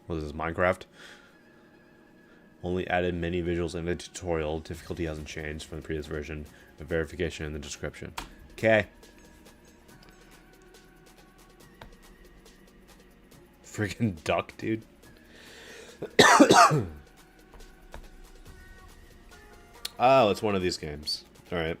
What is this, Minecraft? Only added many visuals in the tutorial. Difficulty hasn't changed from the previous version. A verification in the description. Okay. Freaking duck, dude. Oh, it's one of these games. Alright.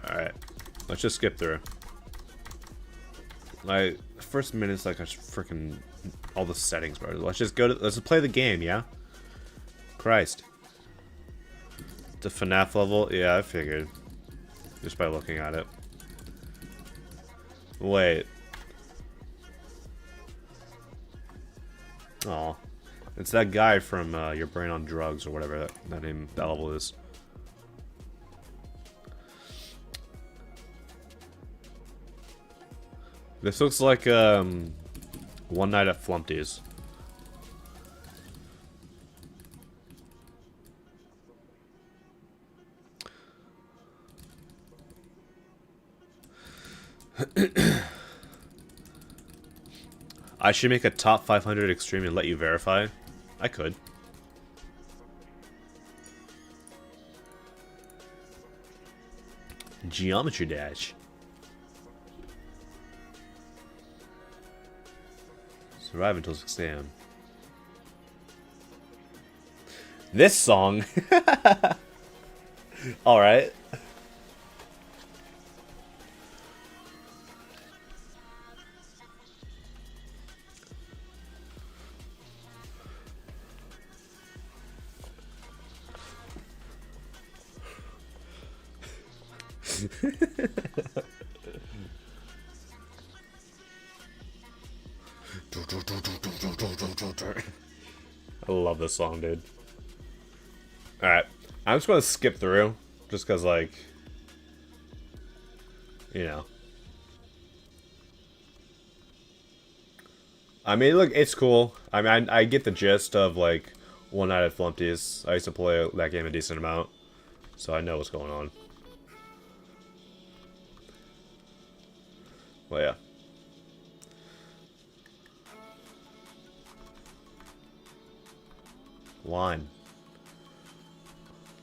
Alright. Let's just skip through. Like, the first minute's like a freaking all the settings, bro. Let's just go to let's play the game, yeah? Christ. The FNAF level? Yeah, I figured. Just by looking at it. Wait. Oh, it's that guy from Your Brain on Drugs or whatever that level is. This looks like One Night at Flumpty's. I should make a top 500 extreme and let you verify. I could. Geometry Dash. Survive until 6 AM. This song. Alright. I love this song, dude. Alright. I'm just gonna skip through. Just cause, like... You know. I mean, look, it's cool. I mean, I get the gist of, like, One Night at Flumpty's. I used to play that game a decent amount. So I know what's going on. Well, yeah. Line.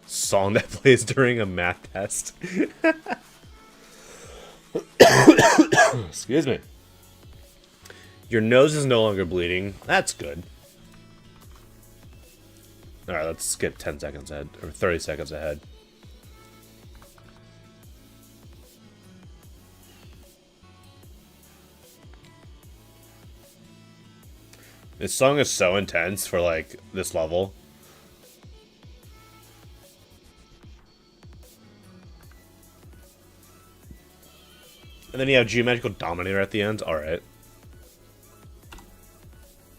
Song that plays during a math test. Excuse me. Your nose is no longer bleeding. That's good. Alright, let's skip 10 seconds ahead. Or 30 seconds ahead. This song is so intense for, like, this level. And then you have Geometrical Dominator at the end. Alright.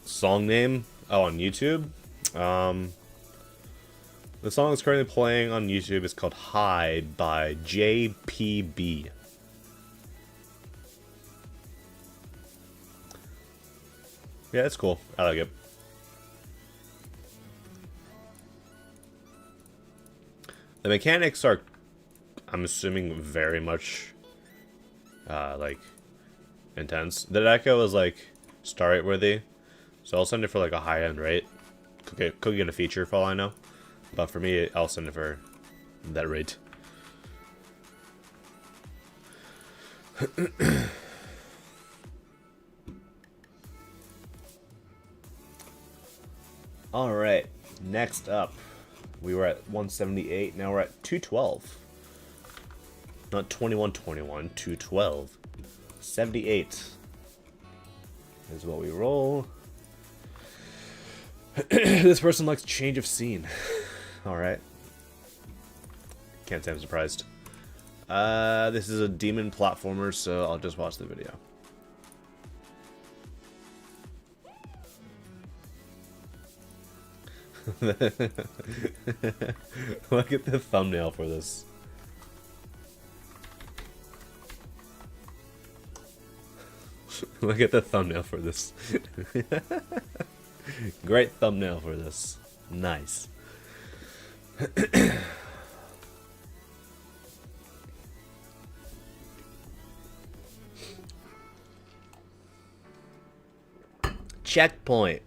Song name? Oh, on YouTube? The song that's currently playing on YouTube is called High by JPB. Yeah, it's cool. I like it. The mechanics are, I'm assuming, very much, like, intense. The echo is, like, star rate worthy. So I'll send it for, like, a high-end rate. Could get a feature for all I know. But for me, I'll send it for that rate. Alright, next up. We were at 178, now we're at 212. Not 2121, 212. 78 is what we roll. This person likes change of scene. Alright. Can't say I'm surprised. This is a demon platformer, so I'll just watch the video. Look at the thumbnail for this. Look at the thumbnail for this. Great thumbnail for this. Nice. Checkpoint.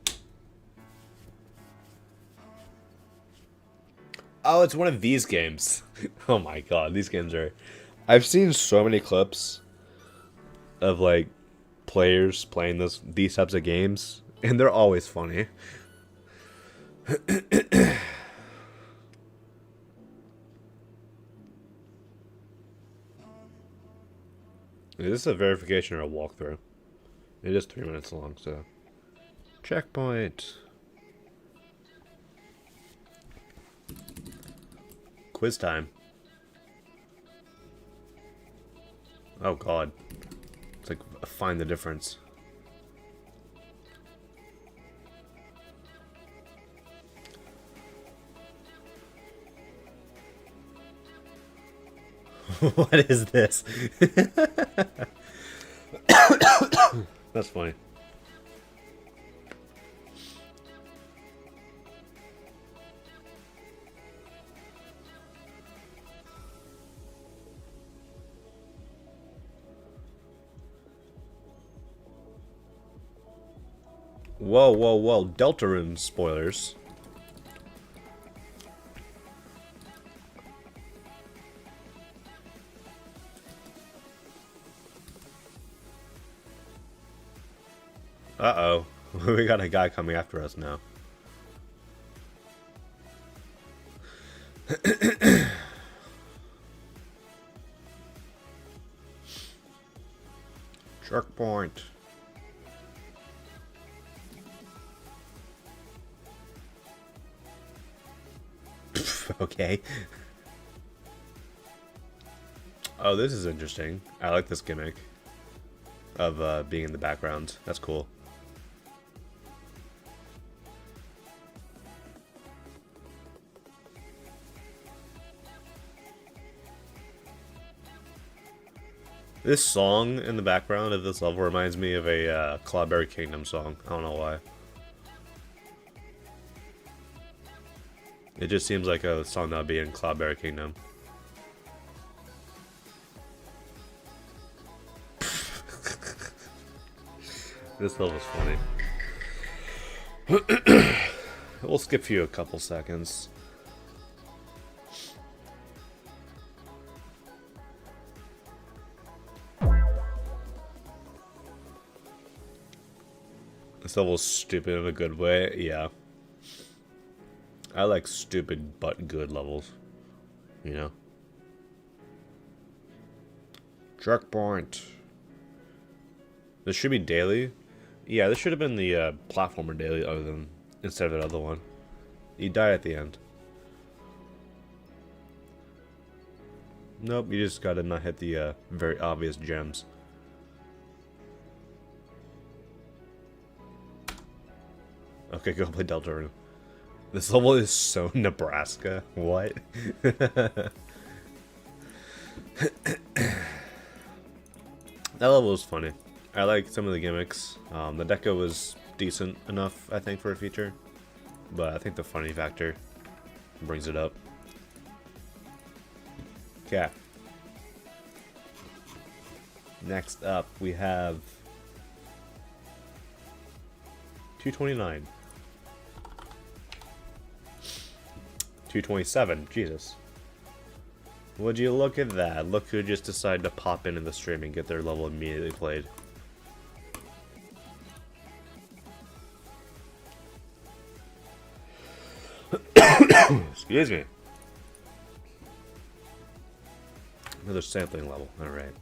Oh, it's one of these games. Oh my god, these games are... I've seen so many clips of, like, players playing these types of games, and they're always funny. Is this a verification or a walkthrough? It is 3 minutes long, so... Checkpoint! Quiz time. Oh god. It's like, find the difference. What is this? That's funny. Whoa, whoa, whoa. Deltarune spoilers. Uh-oh. We got a guy coming after us now. Checkpoint. Okay. Oh, this is interesting. I like this gimmick of being in the background. That's cool. This song in the background of this level reminds me of a Cloudberry Kingdom song. I don't know why. It just seems like a song that would be in Cloudberry Kingdom. This level's funny. We'll skip you a couple seconds. This level's stupid in a good way, yeah. I like stupid but good levels, you know. Checkpoint. This should be daily. Yeah, this should have been the platformer daily, other than instead of that other one. You die at the end. Nope, you just gotta not hit the very obvious gems. Okay, go play Deltarune. This level is so Nebraska. What? That level was funny. I like some of the gimmicks. The deco was decent enough, I think, for a feature. But I think the funny factor brings it up. Okay. Next up, we have 229. 227, Jesus. Would you look at that? Look who just decided to pop into the stream and get their level immediately played. Excuse me. Another sampling level, alright.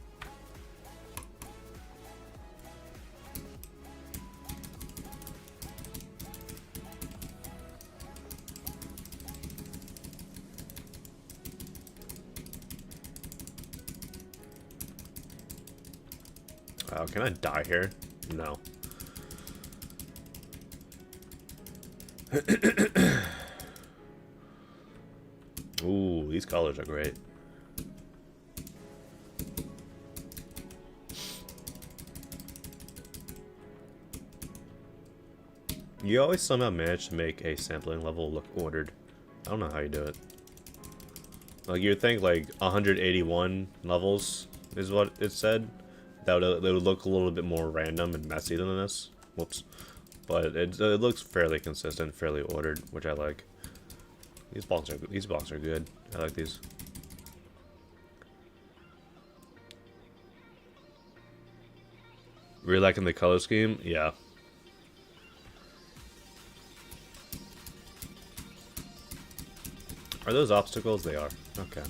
Oh, can I die here? No. Ooh, these colors are great. You always somehow manage to make a sampling level look ordered. I don't know how you do it. Like, you'd think, like, 181 levels is what it said. That would look a little bit more random and messy than this. Whoops. But it looks fairly consistent, fairly ordered, which I like. These blocks are good. I like these. Really liking the color scheme? Yeah. Are those obstacles? They are. Okay.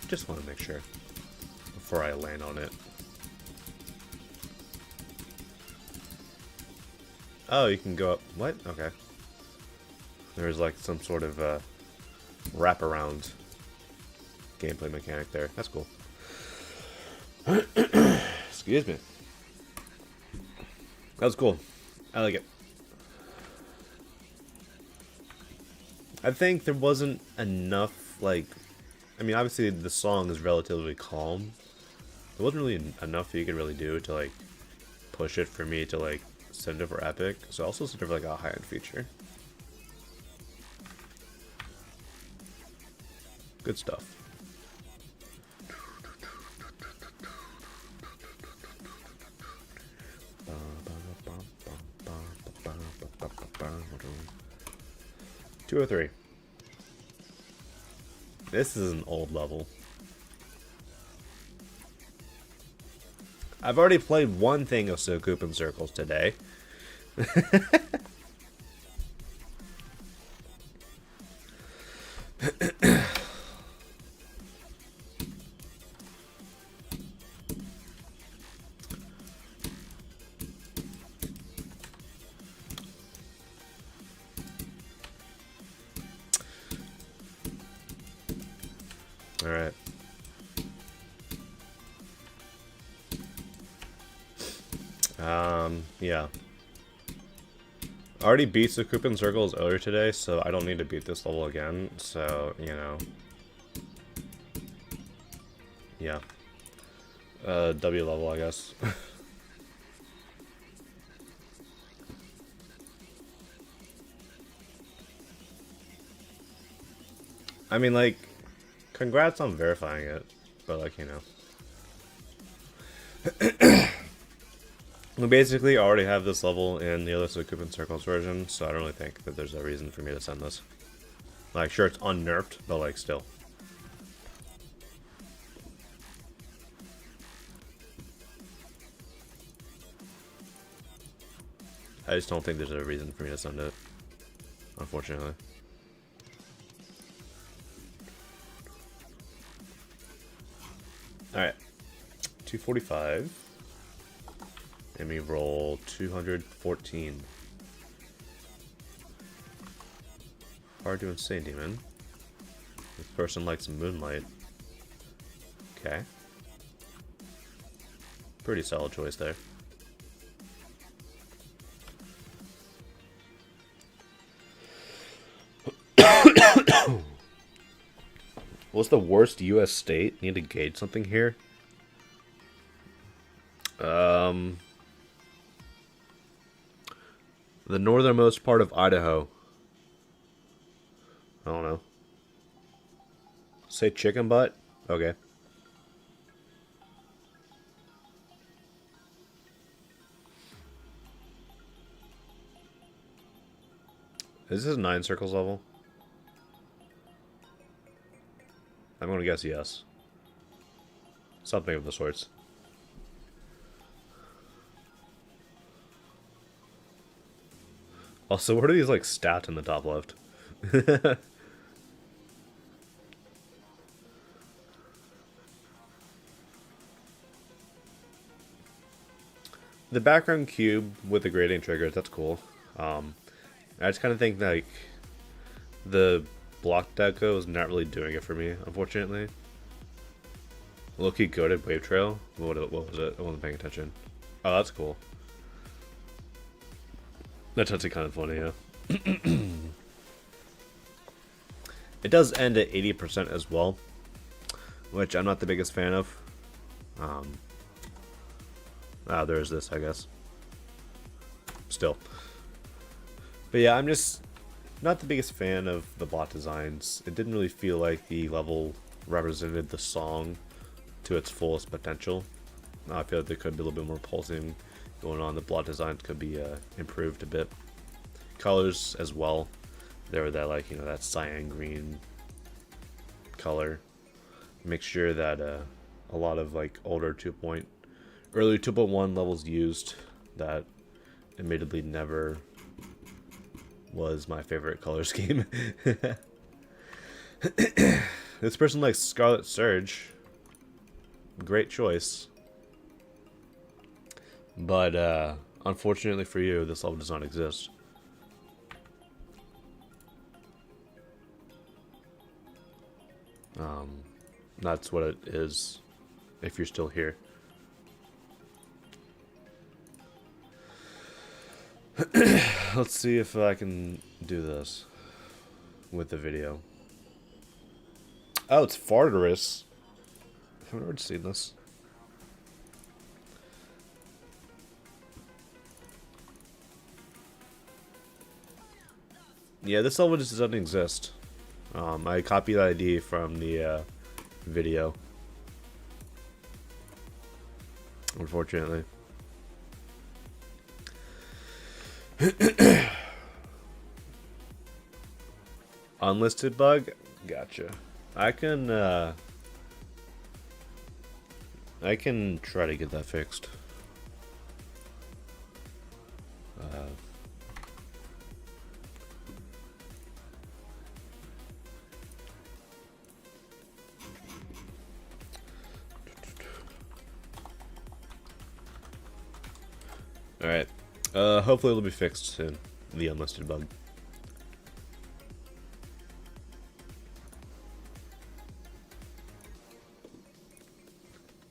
Just want to make sure before I land on it. Oh, you can go up. What? Okay. There's like some sort of wraparound gameplay mechanic there. That's cool. Excuse me. That was cool. I like it. I think there wasn't enough, like, I mean, obviously the song is relatively calm. There wasn't really enough you could really do to, like, push it for me to, like, send it for epic. So also sort of like a high-end feature. Good stuff. Two or three. This is an old level. I've already played one thing of Soucoup in Circles today. Alright. Yeah. I already beat Soucoup in Circles earlier today, so I don't need to beat this level again, so, you know. Yeah. W level, I guess. I mean, like, congrats on verifying it, but, like, you know. We basically already have this level in the other Soucoup in Circles version, so I don't really think that there's a reason for me to send this. Like, sure, it's unnerfed, but, like, still. I just don't think there's a reason for me to send it, unfortunately. Alright, 245. Let me roll 214. Hard to insane demon. This person likes Moonlight. Okay. Pretty solid choice there. What's the worst U.S. state? Need to gauge something here. The northernmost part of Idaho. I don't know. Say chicken butt? Okay. Is this a 9 circles level? I'm going to guess yes. Something of the sorts. Also, what are these, like, stats in the top left? The background cube with the gradient triggers, that's cool. I just kind of think, like, the block deco is not really doing it for me, unfortunately. Low-key goated wave trail. What was it? I wasn't paying attention. Oh, that's cool. That's actually kind of funny, yeah. It does end at 80% as well, which I'm not the biggest fan of. There's this, I guess. Still. But yeah, I'm just not the biggest fan of the bot designs. It didn't really feel like the level represented the song to its fullest potential. I feel like there could be a little bit more pulsing going on. The bot designs could be improved a bit. Colors as well. There were that, like, you know, that cyan green color. Make sure that a lot of, like, older early 2.1 levels used that admittedly never was my favorite color scheme. This person likes Scarlet Surge. Great choice. But unfortunately for you, this level does not exist. That's what it is if you're still here. Let's see if I can do this with the video. Oh, it's Fardarus. I've never seen this. Yeah, this level just doesn't exist. I copied the ID from the video. Unfortunately. Unlisted bug? Gotcha. I can try to get that fixed. Alright. Hopefully it'll be fixed soon. The unlisted bug.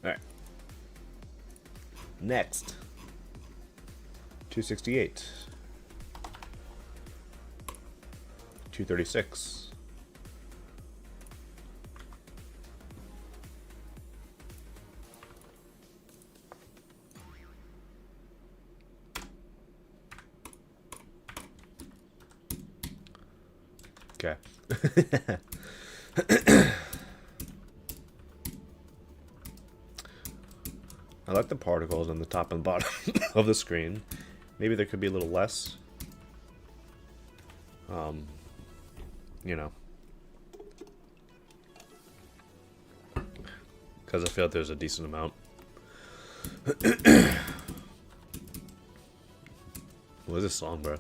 Alright. Next. 268. 236. Okay. I like the particles on the top and bottom of the screen. Maybe there could be a little less. You know. Because I feel like there's a decent amount. What is this song, bro?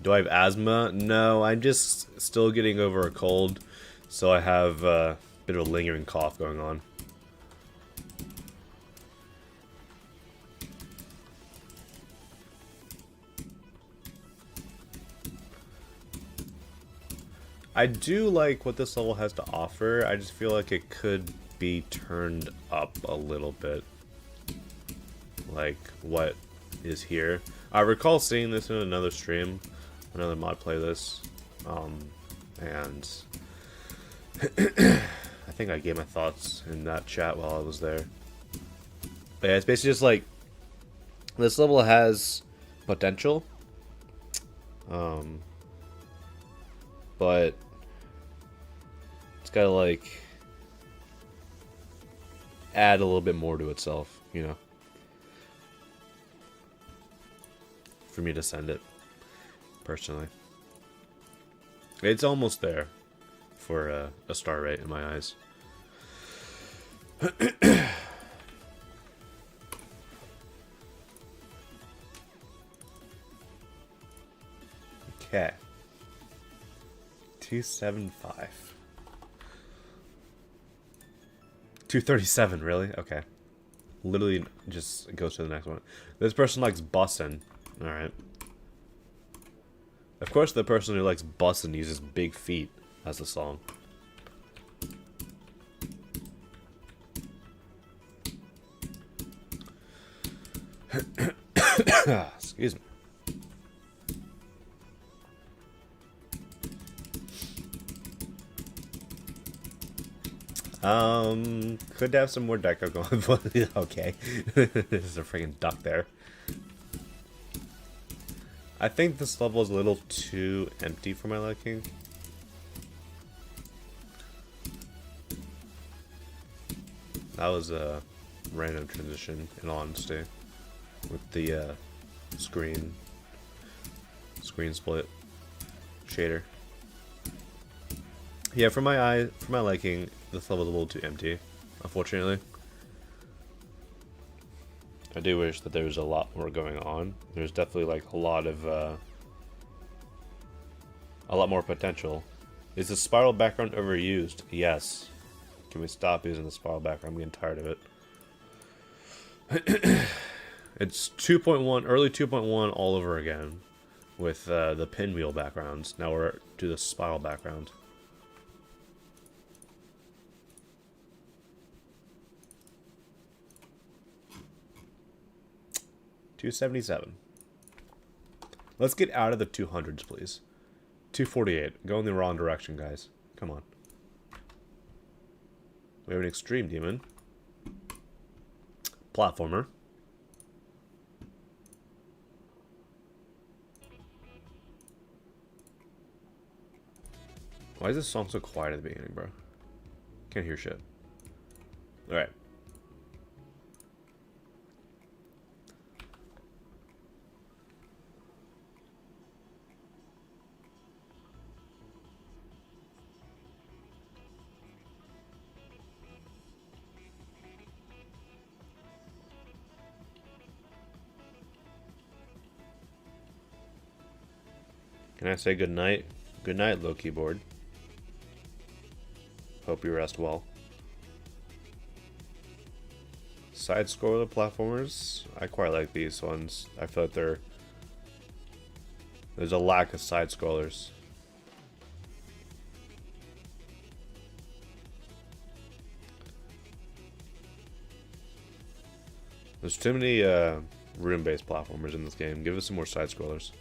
Do I have asthma? No, I'm just still getting over a cold, so I have a bit of a lingering cough going on. I do like what this level has to offer. I just feel like it could be turned up a little bit. Like what is here. I recall seeing this in another stream, another mod playlist, and I think I gave my thoughts in that chat while I was there. But yeah, it's basically just like this level has potential, but it's gotta like add a little bit more to itself, you know, for me to send it personally. It's almost there for a star rate in my eyes. Okay. 275. 237, really? Okay. Literally just goes to the next one. This person likes bussin'. Alright. Of course the person who likes bussin' uses big feet as a song. Excuse me. Could have some more deco going, but okay. There's a freaking duck there. I think this level is a little too empty for my liking. That was a random transition, in all honesty, with the screen split shader. Yeah, for my liking, this level's a little too empty, unfortunately. I do wish that there was a lot more going on. There's definitely like a lot more potential. Is the spiral background overused? Yes. Can we stop using the spiral background? I'm getting tired of it. It's 2.1, early 2.1 all over again, with the pinwheel backgrounds. Now we're to the spiral background. $277. Let's get out of the 200s, please. 248. Go in the wrong direction, guys. Come on. We have an extreme demon. Platformer. Why is this song so quiet at the beginning, bro? Can't hear shit. Alright. Can I say good night? Good night, low keyboard. Hope you rest well. Side scroller platformers. I quite like these ones. I feel like there's a lack of side scrollers. There's too many room-based platformers in this game. Give us some more side scrollers.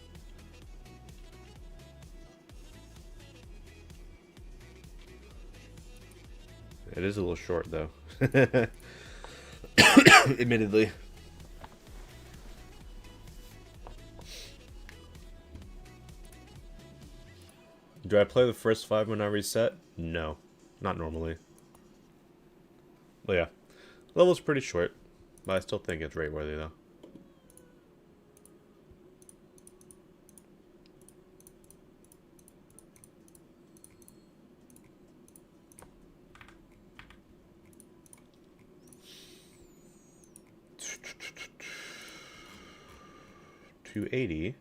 It is a little short, though. Admittedly. Do I play the first 5 when I reset? No. Not normally. But yeah. Level's pretty short. But I still think it's rate worthy, though. $280.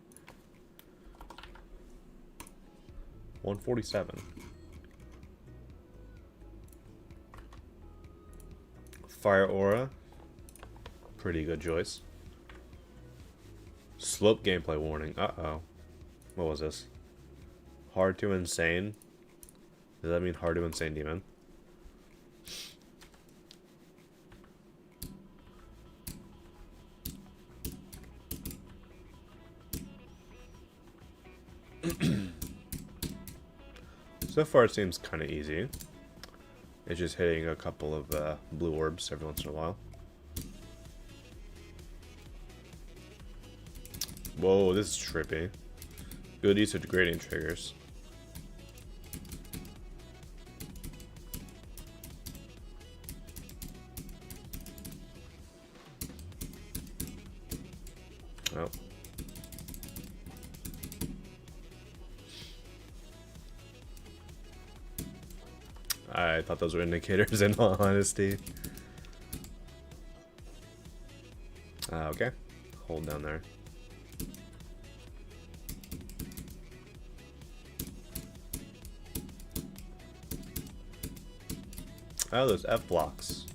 147. Fire Aura. Pretty good choice. Slope gameplay warning. Uh-oh. What was this? Hard to insane. Does that mean Hardu Insane Demon? So far it seems kind of easy. It's just hitting a couple of blue orbs every once in a while. Whoa, this is trippy. Good use of gradient triggers. Oh. I thought those were indicators in all honesty. Okay. Hold down there. Oh, those F blocks.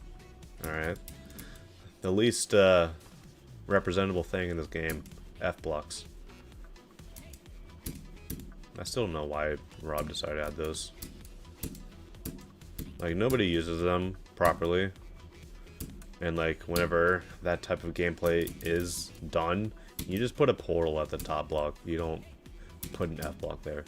Alright. The least representable thing in this game. F blocks. I still don't know why Rob decided to add those. Like, nobody uses them properly. And like, whenever that type of gameplay is done, you just put a portal at the top block. You don't put an F block there.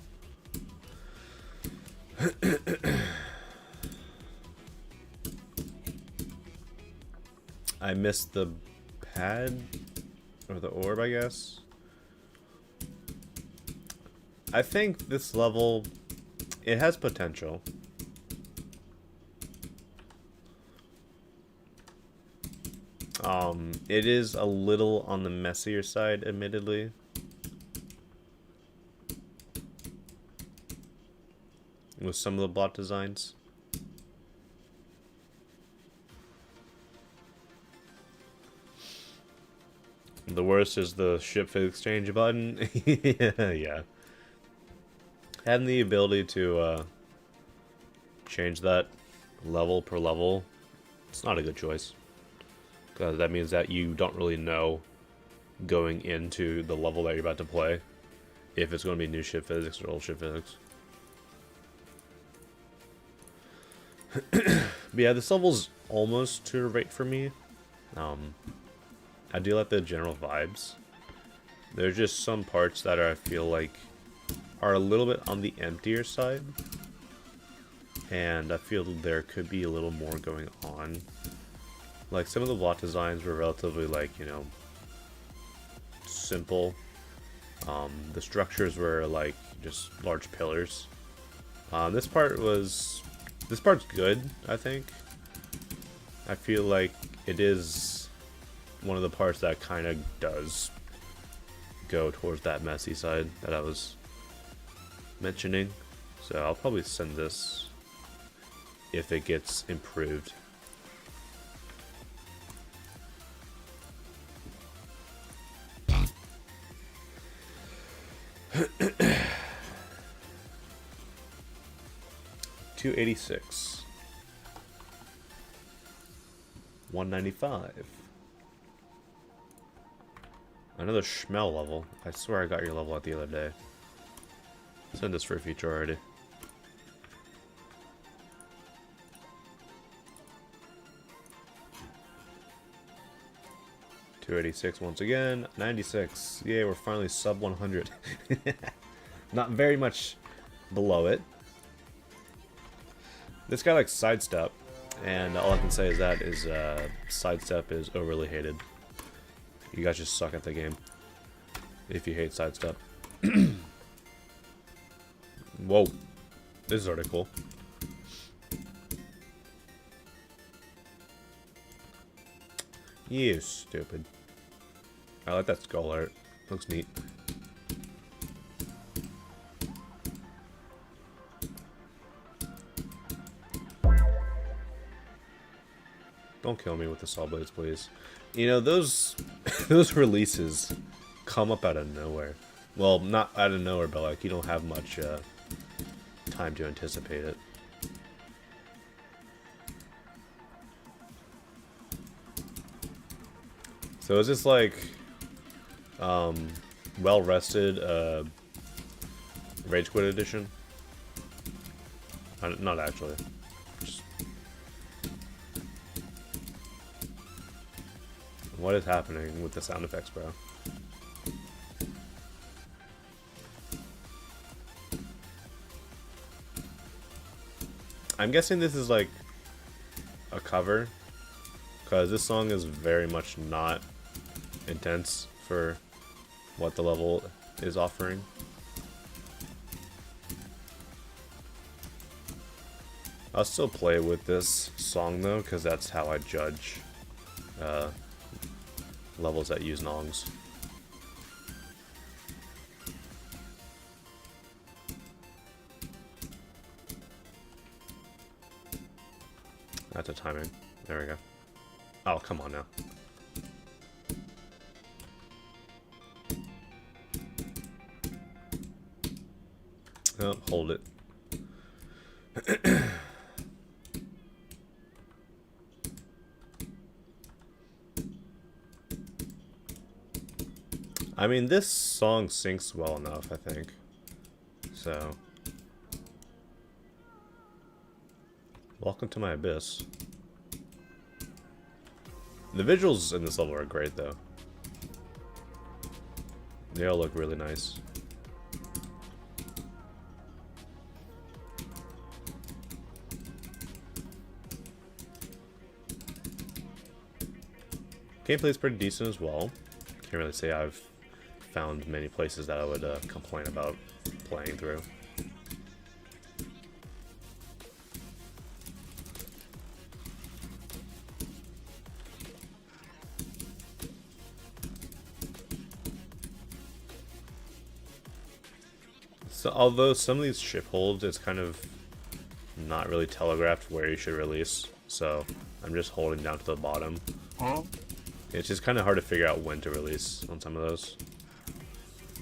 I missed the pad, or the orb, I guess. I think this level, it has potential. It is a little on the messier side, admittedly. With some of the bot designs. The worst is the ship physics change button. Yeah. Having the ability to change that level per level, it's not a good choice. Because that means that you don't really know going into the level that you're about to play if it's going to be new ship physics or old ship physics. But yeah, this level's almost to rate for me. I do like the general vibes. There's just some parts that I feel like are a little bit on the emptier side. And I feel there could be a little more going on. Like, some of the block designs were relatively, like, you know, simple. The structures were, like, just large pillars. This part's good, I think. I feel like it is one of the parts that kind of does go towards that messy side that I was mentioning. So I'll probably send this if it gets improved. $286. $195. Another Schmel level. I swear I got your level at the other day. Send this for a feature already. $286 once again. 96. Yay, we're finally sub 100. Not very much below it. This guy likes sidestep, and all I can say is that is sidestep is overly hated. You guys just suck at the game if you hate sidestep. Whoa, this is already cool. You stupid. I like that skull art. Looks neat. Don't kill me with the saw blades, please. You know, those those releases come up out of nowhere. Well, not out of nowhere, but like you don't have much time to anticipate it. So is this like well rested Rage Quit edition? Not actually. Just... What is happening with the sound effects, bro? I'm guessing this is like a cover, because this song is very much not intense for what the level is offering. I'll still play with this song though, because that's how I judge levels that use nongs. That's the timing. There we go. Oh, come on now. Oh, hold it. I mean, this song syncs well enough, I think. So... Welcome to my abyss. The visuals in this level are great, though. They all look really nice. Gameplay is pretty decent as well. Can't really say I've found many places that I would complain about playing through. So, although some of these ship holds, it's kind of not really telegraphed where you should release, so I'm just holding down to the bottom. It's just kind of hard to figure out when to release on some of those,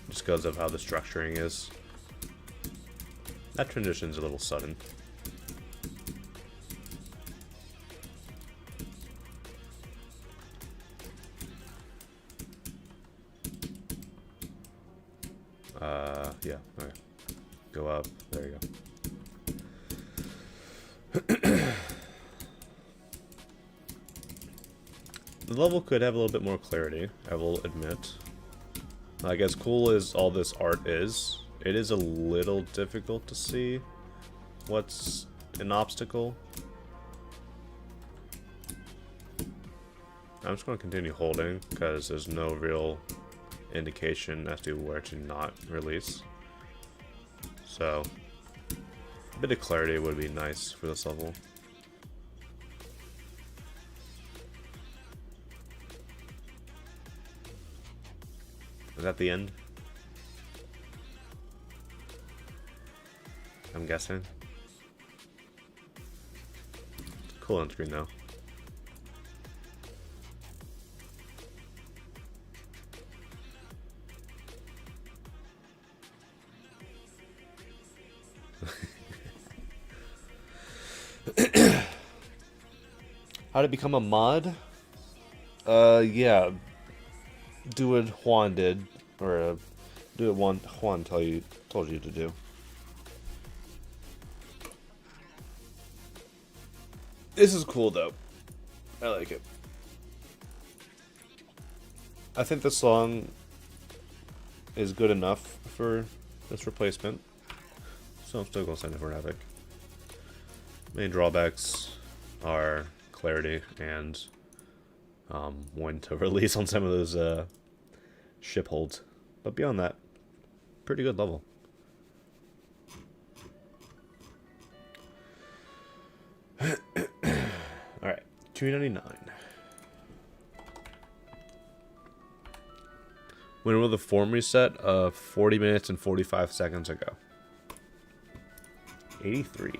just because of how the structuring is. That transition's a little sudden. Yeah, okay. Go up, there you go. The level could have a little bit more clarity, I will admit. Like, as cool as all this art is, it is a little difficult to see what's an obstacle. I'm just going to continue holding, because there's no real indication as to where to not release. So, a bit of clarity would be nice for this level. Is that the end? I'm guessing. Cool on screen though. How to become a mod? Yeah. Do what Juan did, or do what Juan told you to do. This is cool though. I like it. I think the song is good enough for this replacement, so I'm still gonna send it for Epic. Main drawbacks are clarity and when to release on some of those ship holds, but beyond that, pretty good level. Alright, 299. When will the form reset? 40 minutes and 45 seconds ago. 83.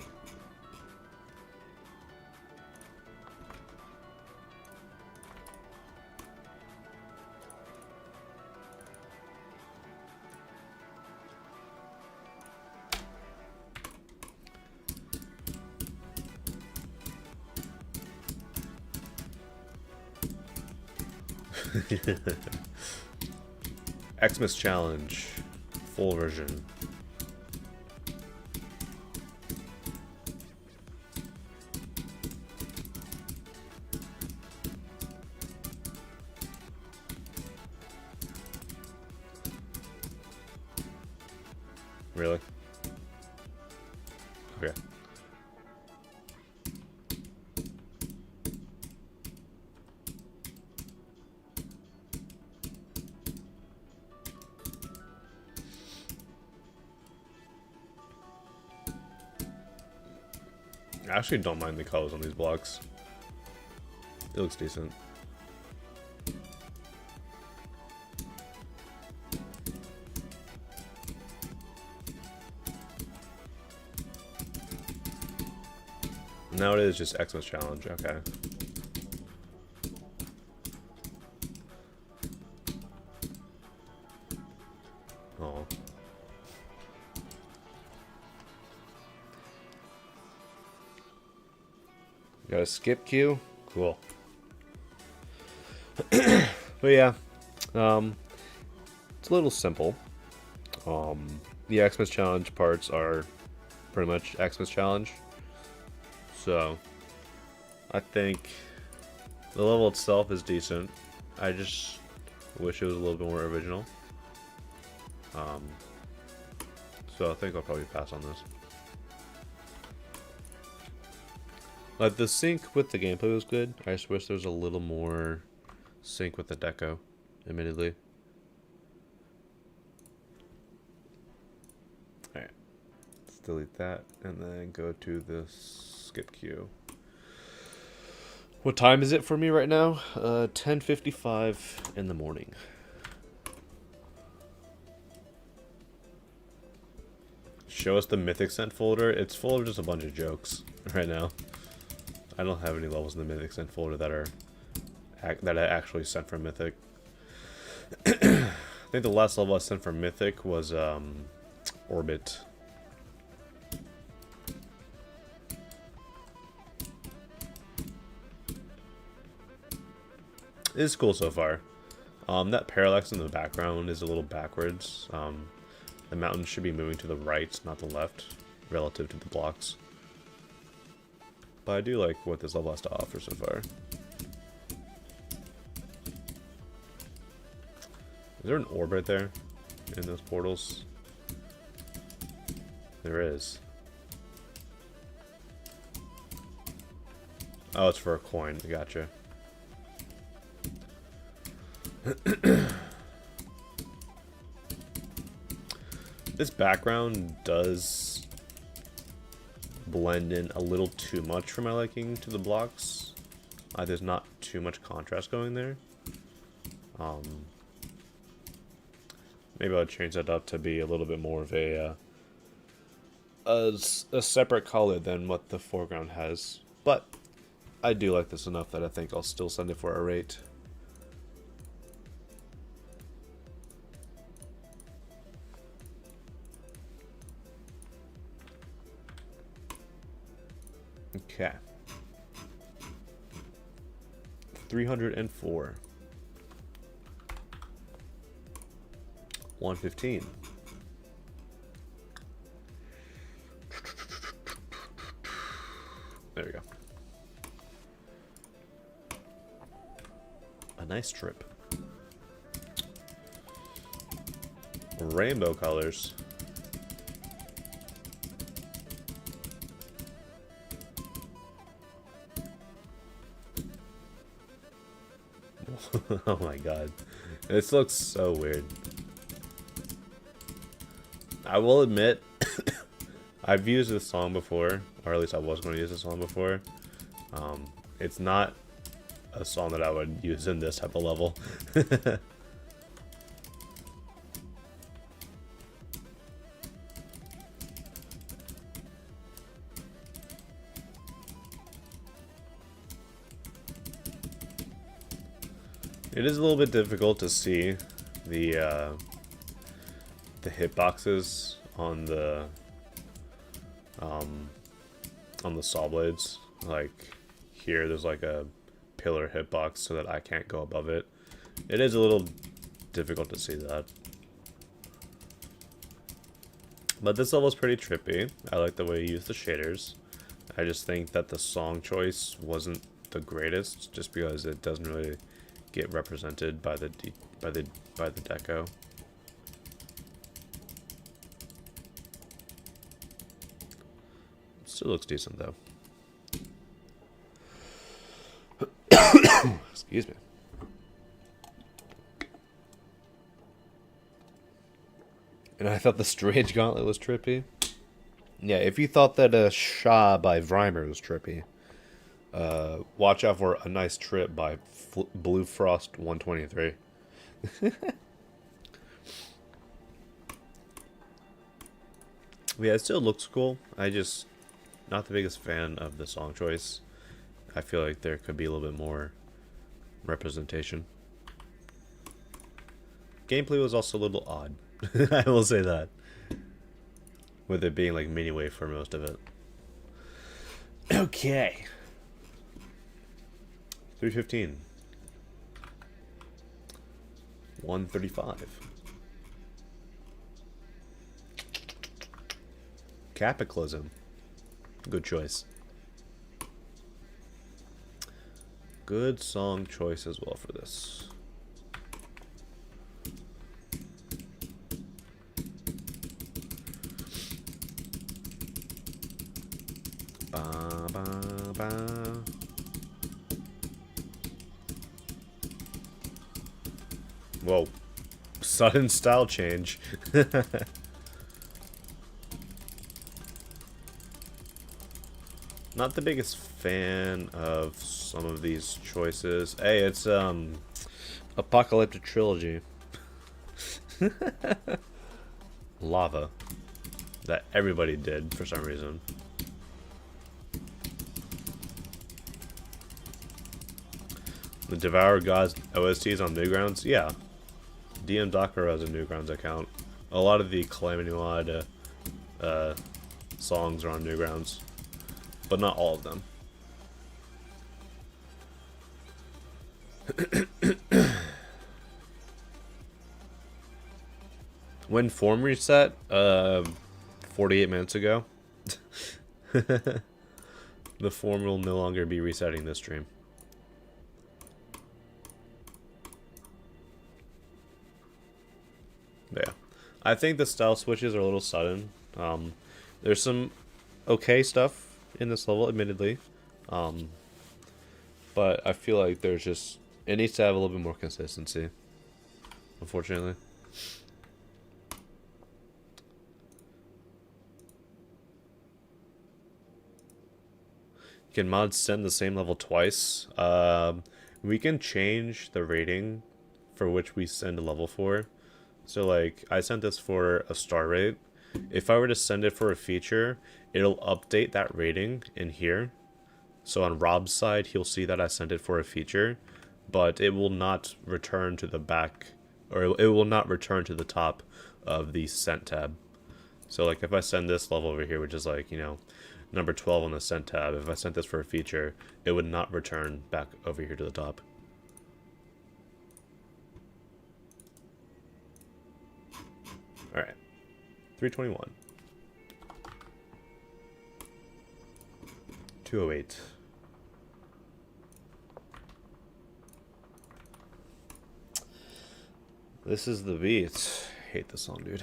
Xmas Challenge, full version. Really? Okay. I actually don't mind the colors on these blocks. It looks decent. Now it is just Xmas challenge, okay. Oh. Got a skip queue? Cool. But yeah, it's a little simple. The Xmas challenge parts are pretty much Xmas challenge. So, I think the level itself is decent. I just wish it was a little bit more original. So I think I'll probably pass on this. Like, the sync with the gameplay was good. I just wish there was a little more sync with the deco, admittedly. Alright. Let's delete that and then go to the skip queue. What time is it for me right now? 10:55 in the morning. Show us the Mythic Scent folder. It's full of just a bunch of jokes right now. I don't have any levels in the Mythic Scent folder that are that I actually sent from Mythic. I think the last level I sent from Mythic was Orbit. It's cool so far. That parallax in the background is a little backwards. The mountain should be moving to the right, not the left, relative to the blocks. But I do like what this level has to offer so far. Is there an orb right there in those portals? There is. Oh, it's for a coin. Gotcha. This background does blend in a little too much for my liking to the blocks. There's not too much contrast going there. Maybe I'll change that up to be a little bit more of a separate color than what the foreground has. But I do like this enough that I think I'll still send it for a rate. Okay. 304. 115. There we go. A nice trip. Rainbow colors. Oh my god. This looks so weird. I will admit, I've used this song before, or at least I was going to use this song before. It's not a song that I would use in this type of level. It is a little bit difficult to see the hitboxes on the saw blades. Like here, there's like a pillar hitbox so that I can't go above it. It is a little difficult to see that. But this level is pretty trippy. I like the way you use the shaders. I just think that the song choice wasn't the greatest, just because it doesn't really get represented by the deco. Still looks decent though. Excuse me. And I thought the Strange Gauntlet was trippy. Yeah, if you thought that Shah by Vrymer was trippy, watch out for A Nice Trip by Blue Frost 123. Yeah, it still looks cool. I just not the biggest fan of the song choice. I feel like there could be a little bit more representation. Gameplay was also a little odd. I will say that. With it being like mini wave for most of it. Okay. 315. 135. Capitalism. Good choice. Good song choice as well for this. Ba, ba, ba. Whoa. Sudden style change. Not the biggest fan of some of these choices. Hey, it's Apocalyptic Trilogy. Lava. That everybody did for some reason. The Devour Gods OSTs on Newgrounds? Yeah. DM Docker has a Newgrounds account. A lot of the Calamity Mod songs are on Newgrounds. But not all of them. When form reset, 48 minutes ago, the form will no longer be resetting this stream. Yeah. I think the style switches are a little sudden. There's some okay stuff in this level, admittedly, but I feel like there's just, it needs to have a little bit more consistency, unfortunately. Can mods send the same level twice? We can change the rating for which we send a level for. So like, I sent this for a star rate. If I were to send it for a feature, it'll update that rating in here. So on Rob's side, he'll see that I sent it for a feature, but it will not return to the back, or it will not return to the top of the sent tab. So like if I send this level over here, which is like, you know, number 12 on the sent tab, if I sent this for a feature, it would not return back over here to the top. Alright. 321. 208. This is the beat. Hate this song, dude.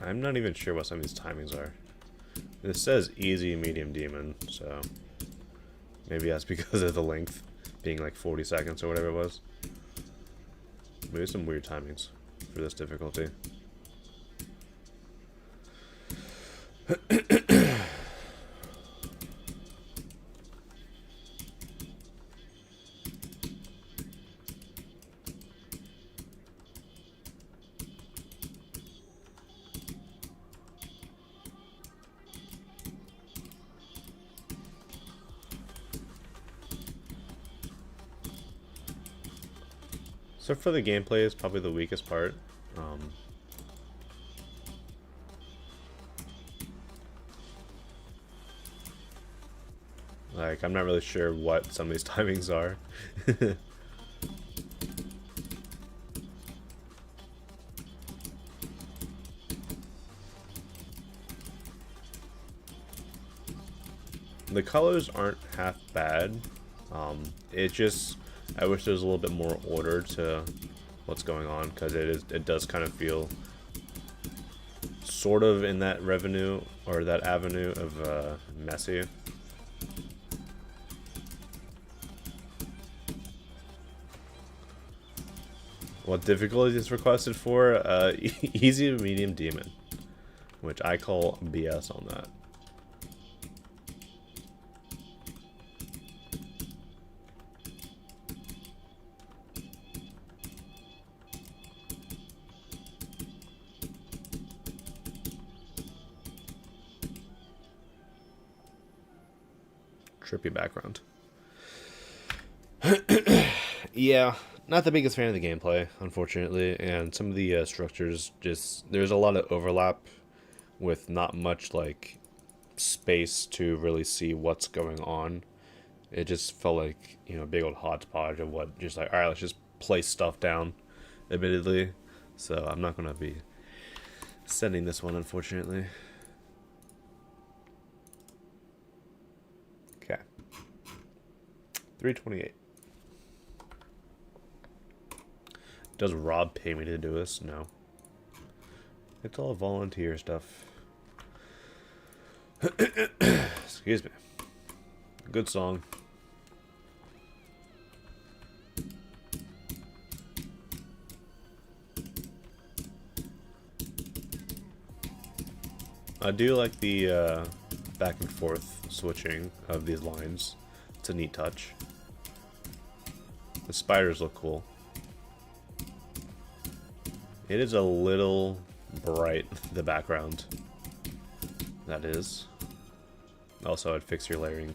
I'm not even sure what some of these timings are. It says easy, medium, demon, so maybe that's because of the length being like 40 seconds or whatever it was. Maybe some weird timings for this difficulty. So for the gameplay is probably the weakest part. Like, I'm not really sure what some of these timings are. The colors aren't half bad. It just, I wish there was a little bit more order to what's going on, because it does kind of feel sort of in that revenue or that avenue of messy. What difficulty is requested for? Easy to medium demon, which I call BS on that. Trippy background. Yeah, not the biggest fan of the gameplay, unfortunately, and some of the structures just, there's a lot of overlap with not much like space to really see what's going on. It just felt like, you know, a big old hodgepodge of what, just like, all right, let's just place stuff down, admittedly. So I'm not gonna be sending this one, unfortunately. Okay. 328. Does Rob pay me to do this? No. It's all volunteer stuff. Excuse me. Good song. I do like the back and forth switching of these lines. It's a neat touch. The spiders look cool. It is a little bright, the background. That is. Also, I'd fix your layering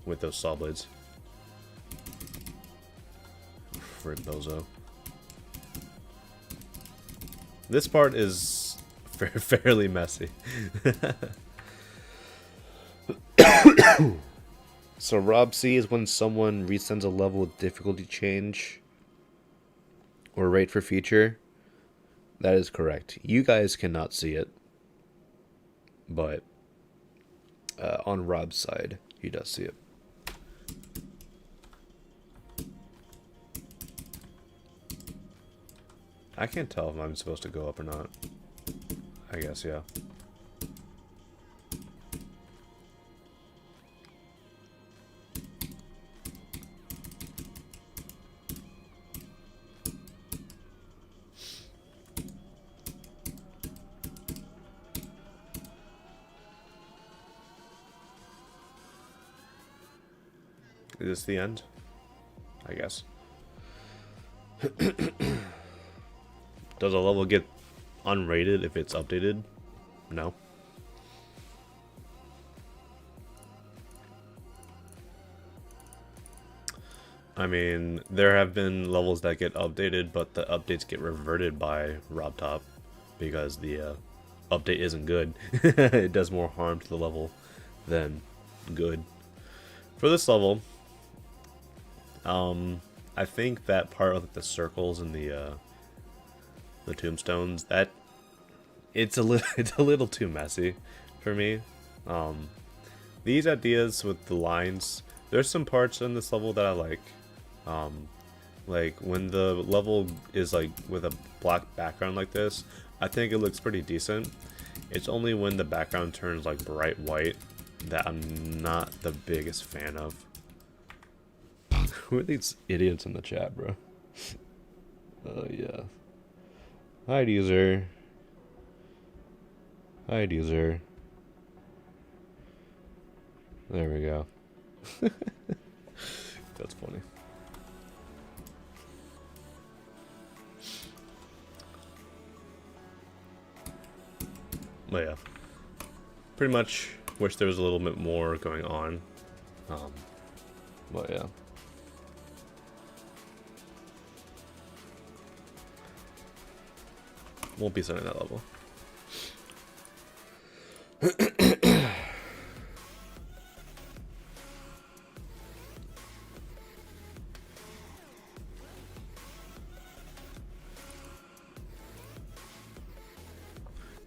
with those saw blades. For Bozo. This part is fairly messy. So Rob C is when someone resends a level with difficulty change or rate for feature. That is correct. You guys cannot see it, but on Rob's side, he does see it. I can't tell if I'm supposed to go up or not. I guess, yeah. Is this the end? I guess. Does a level get unrated if it's updated? No. I mean, there have been levels that get updated, but the updates get reverted by RobTop because the update isn't good. It does more harm to the level than good. For this level, I think that part of the circles and the tombstones, that it's a little too messy for me. These ideas with the lines, there's some parts in this level that I like when the level is like with a black background like this, I think it looks pretty decent. It's only when the background turns like bright white that I'm not the biggest fan of. Who are these idiots in the chat, bro? Oh, yeah. Hi, user. Hi, user. There we go. That's funny. But yeah. Pretty much wish there was a little bit more going on. But yeah. Won't be sending that level.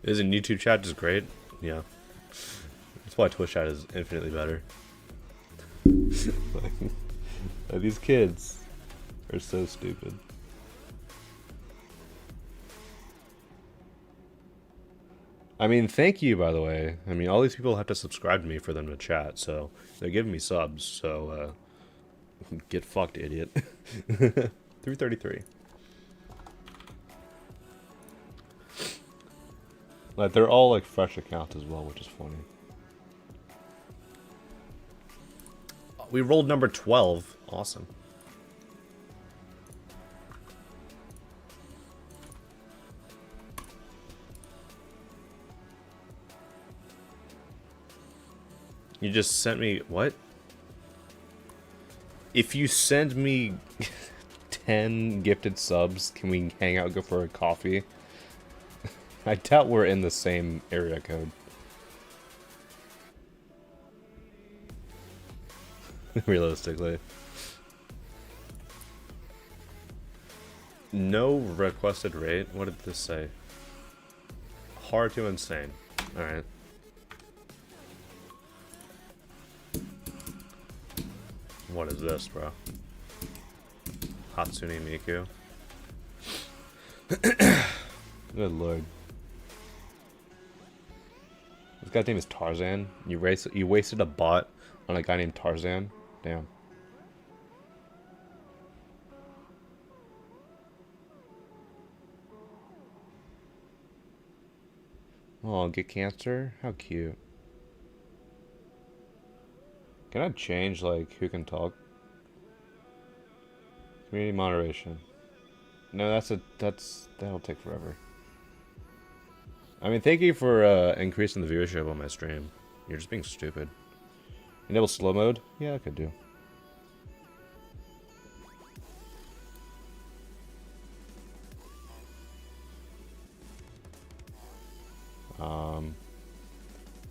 Isn't YouTube chat just great? Yeah. That's why Twitch chat is infinitely better. Like, these kids are so stupid. I mean, thank you, by the way. I mean, all these people have to subscribe to me for them to chat, so they're giving me subs, so, get fucked, idiot. 333. Like, they're all, like, fresh accounts as well, which is funny. We rolled number 12. Awesome. You just sent me... What? If you send me 10 gifted subs, can we hang out and go for a coffee? I doubt we're in the same area code. Realistically. No requested rate? What did this say? Hard to insane. Alright. What is this, bro? Hatsune Miku. Good lord. This guy's name is Tarzan. You wasted a bot on a guy named Tarzan? Damn. Oh, get cancer? How cute. Can I change, like, who can talk? Community moderation. No, that'll take forever. I mean, thank you for increasing the viewership on my stream. You're just being stupid. Enable slow mode? Yeah, I could do.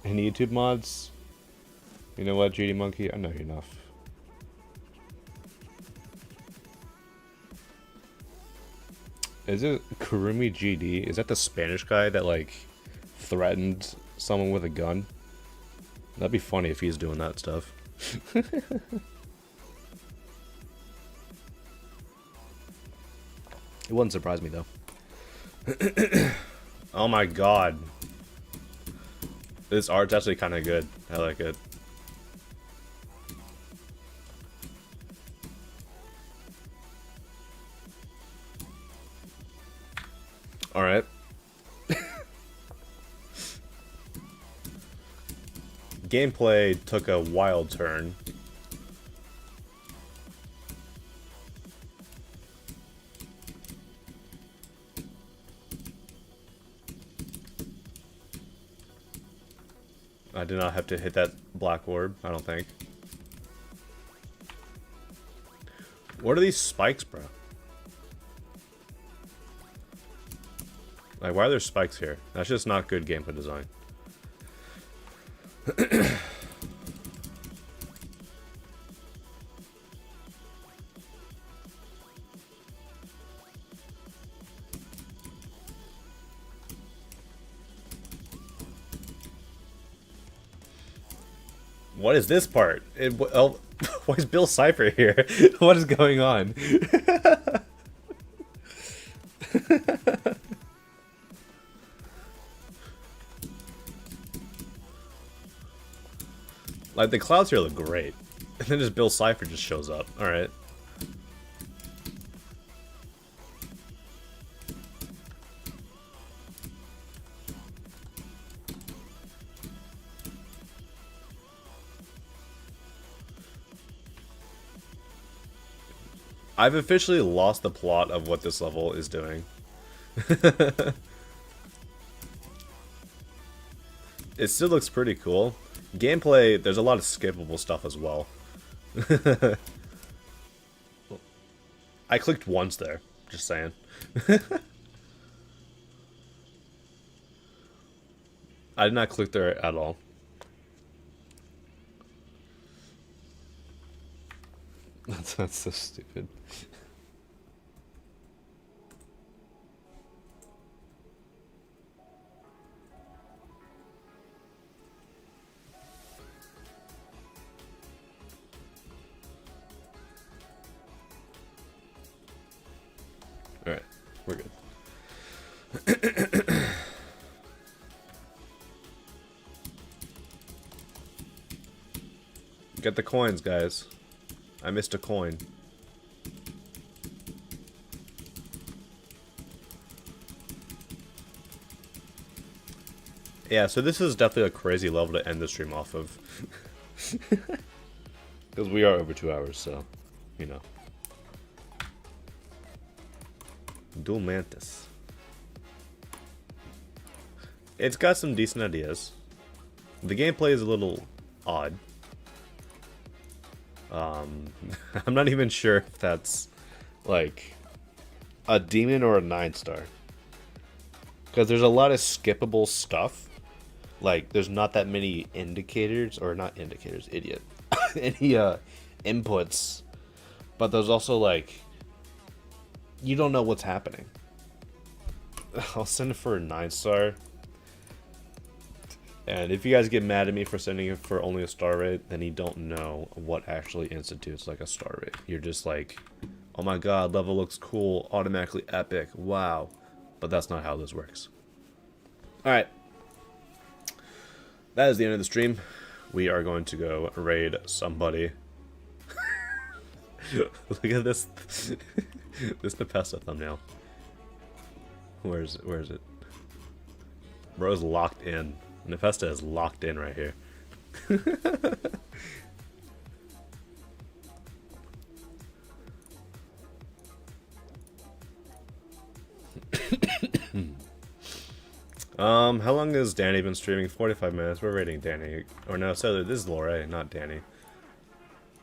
Any YouTube mods? You know what, GD Monkey? I know you enough. Is it Kurumi GD? Is that the Spanish guy that, like, threatened someone with a gun? That'd be funny if he's doing that stuff. It wouldn't surprise me, though. Oh my god. This art's actually kind of good. I like it. Alright. Gameplay took a wild turn. I did not have to hit that black orb, I don't think. What are these spikes, bro? Like, why are there spikes here? That's just not good gameplay design. What is this part? Oh, why is Bill Cipher here? What is going on? Like, the clouds here look great. And then just Bill Cipher just shows up. Alright. I've officially lost the plot of what this level is doing. It still looks pretty cool. Gameplay, there's a lot of skippable stuff as well. I clicked once there, just saying. I did not click there at all. That's so stupid. Get the coins, guys. I missed a coin. Yeah, so this is definitely a crazy level to end the stream off of. Because we are over 2 hours, so, you know. Dual Mantis. It's got some decent ideas. The gameplay is a little odd. I'm not even sure if that's, like, a demon or a 9-star. Because there's a lot of skippable stuff. Like, there's not that many indicators, or not indicators, idiot. Any inputs. But there's also, like, you don't know what's happening. I'll send it for a 9-star. And if you guys get mad at me for sending it for only a star rate, then you don't know what actually institutes like a star rate. You're just like, oh my god, level looks cool, automatically epic, wow. But that's not how this works. Alright. That is the end of the stream. We are going to go raid somebody. Look at this. This Nefesta thumbnail. Where is it? Bro's locked in. Nefesta is locked in right here. How long has Danny been streaming? 45 minutes. We're rating Danny. Or no, so this is Lorray, not Danny.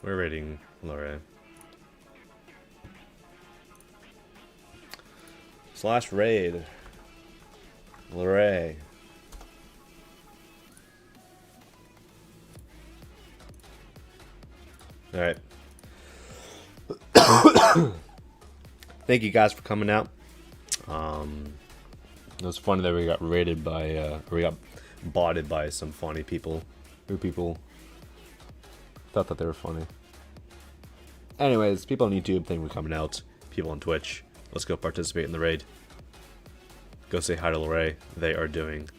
We're rating Lorray. / raid. Lorray. Alright. Thank you guys for coming out. It was funny that we got raided by, or we got botted by some funny people. Who people thought that they were funny. Anyways, people on YouTube, thank you for coming out. People on Twitch, let's go participate in the raid. Go say hi to Lorray. They are doing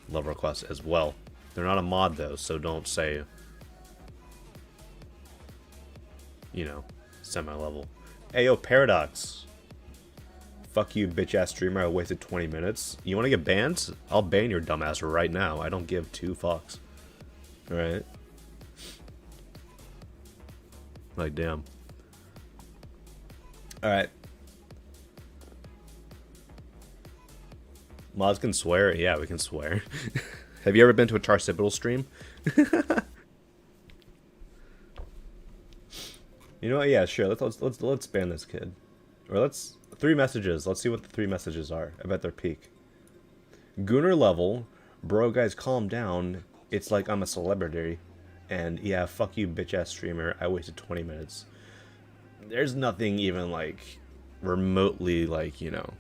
level requests as well. They're not a mod though, so don't say, you know, semi-level. Hey, yo, Paradox. Fuck you, bitch-ass streamer. I wasted 20 minutes. You want to get banned? I'll ban your dumbass right now. I don't give 2 fucks. Alright? Like, damn. Alright. Mods can swear? Yeah, we can swear. Have you ever been to a Charcipital stream? You know what? Yeah, sure. Let's ban this kid. Or let's 3 messages. Let's see what the 3 messages are. I bet they're peak. Gunner level. Bro, guys, calm down. It's like I'm a celebrity. And yeah, fuck you, bitch ass streamer. I wasted 20 minutes. There's nothing even like remotely like, you know,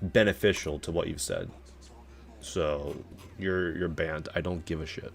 beneficial to what you've said. So you're banned. I don't give a shit.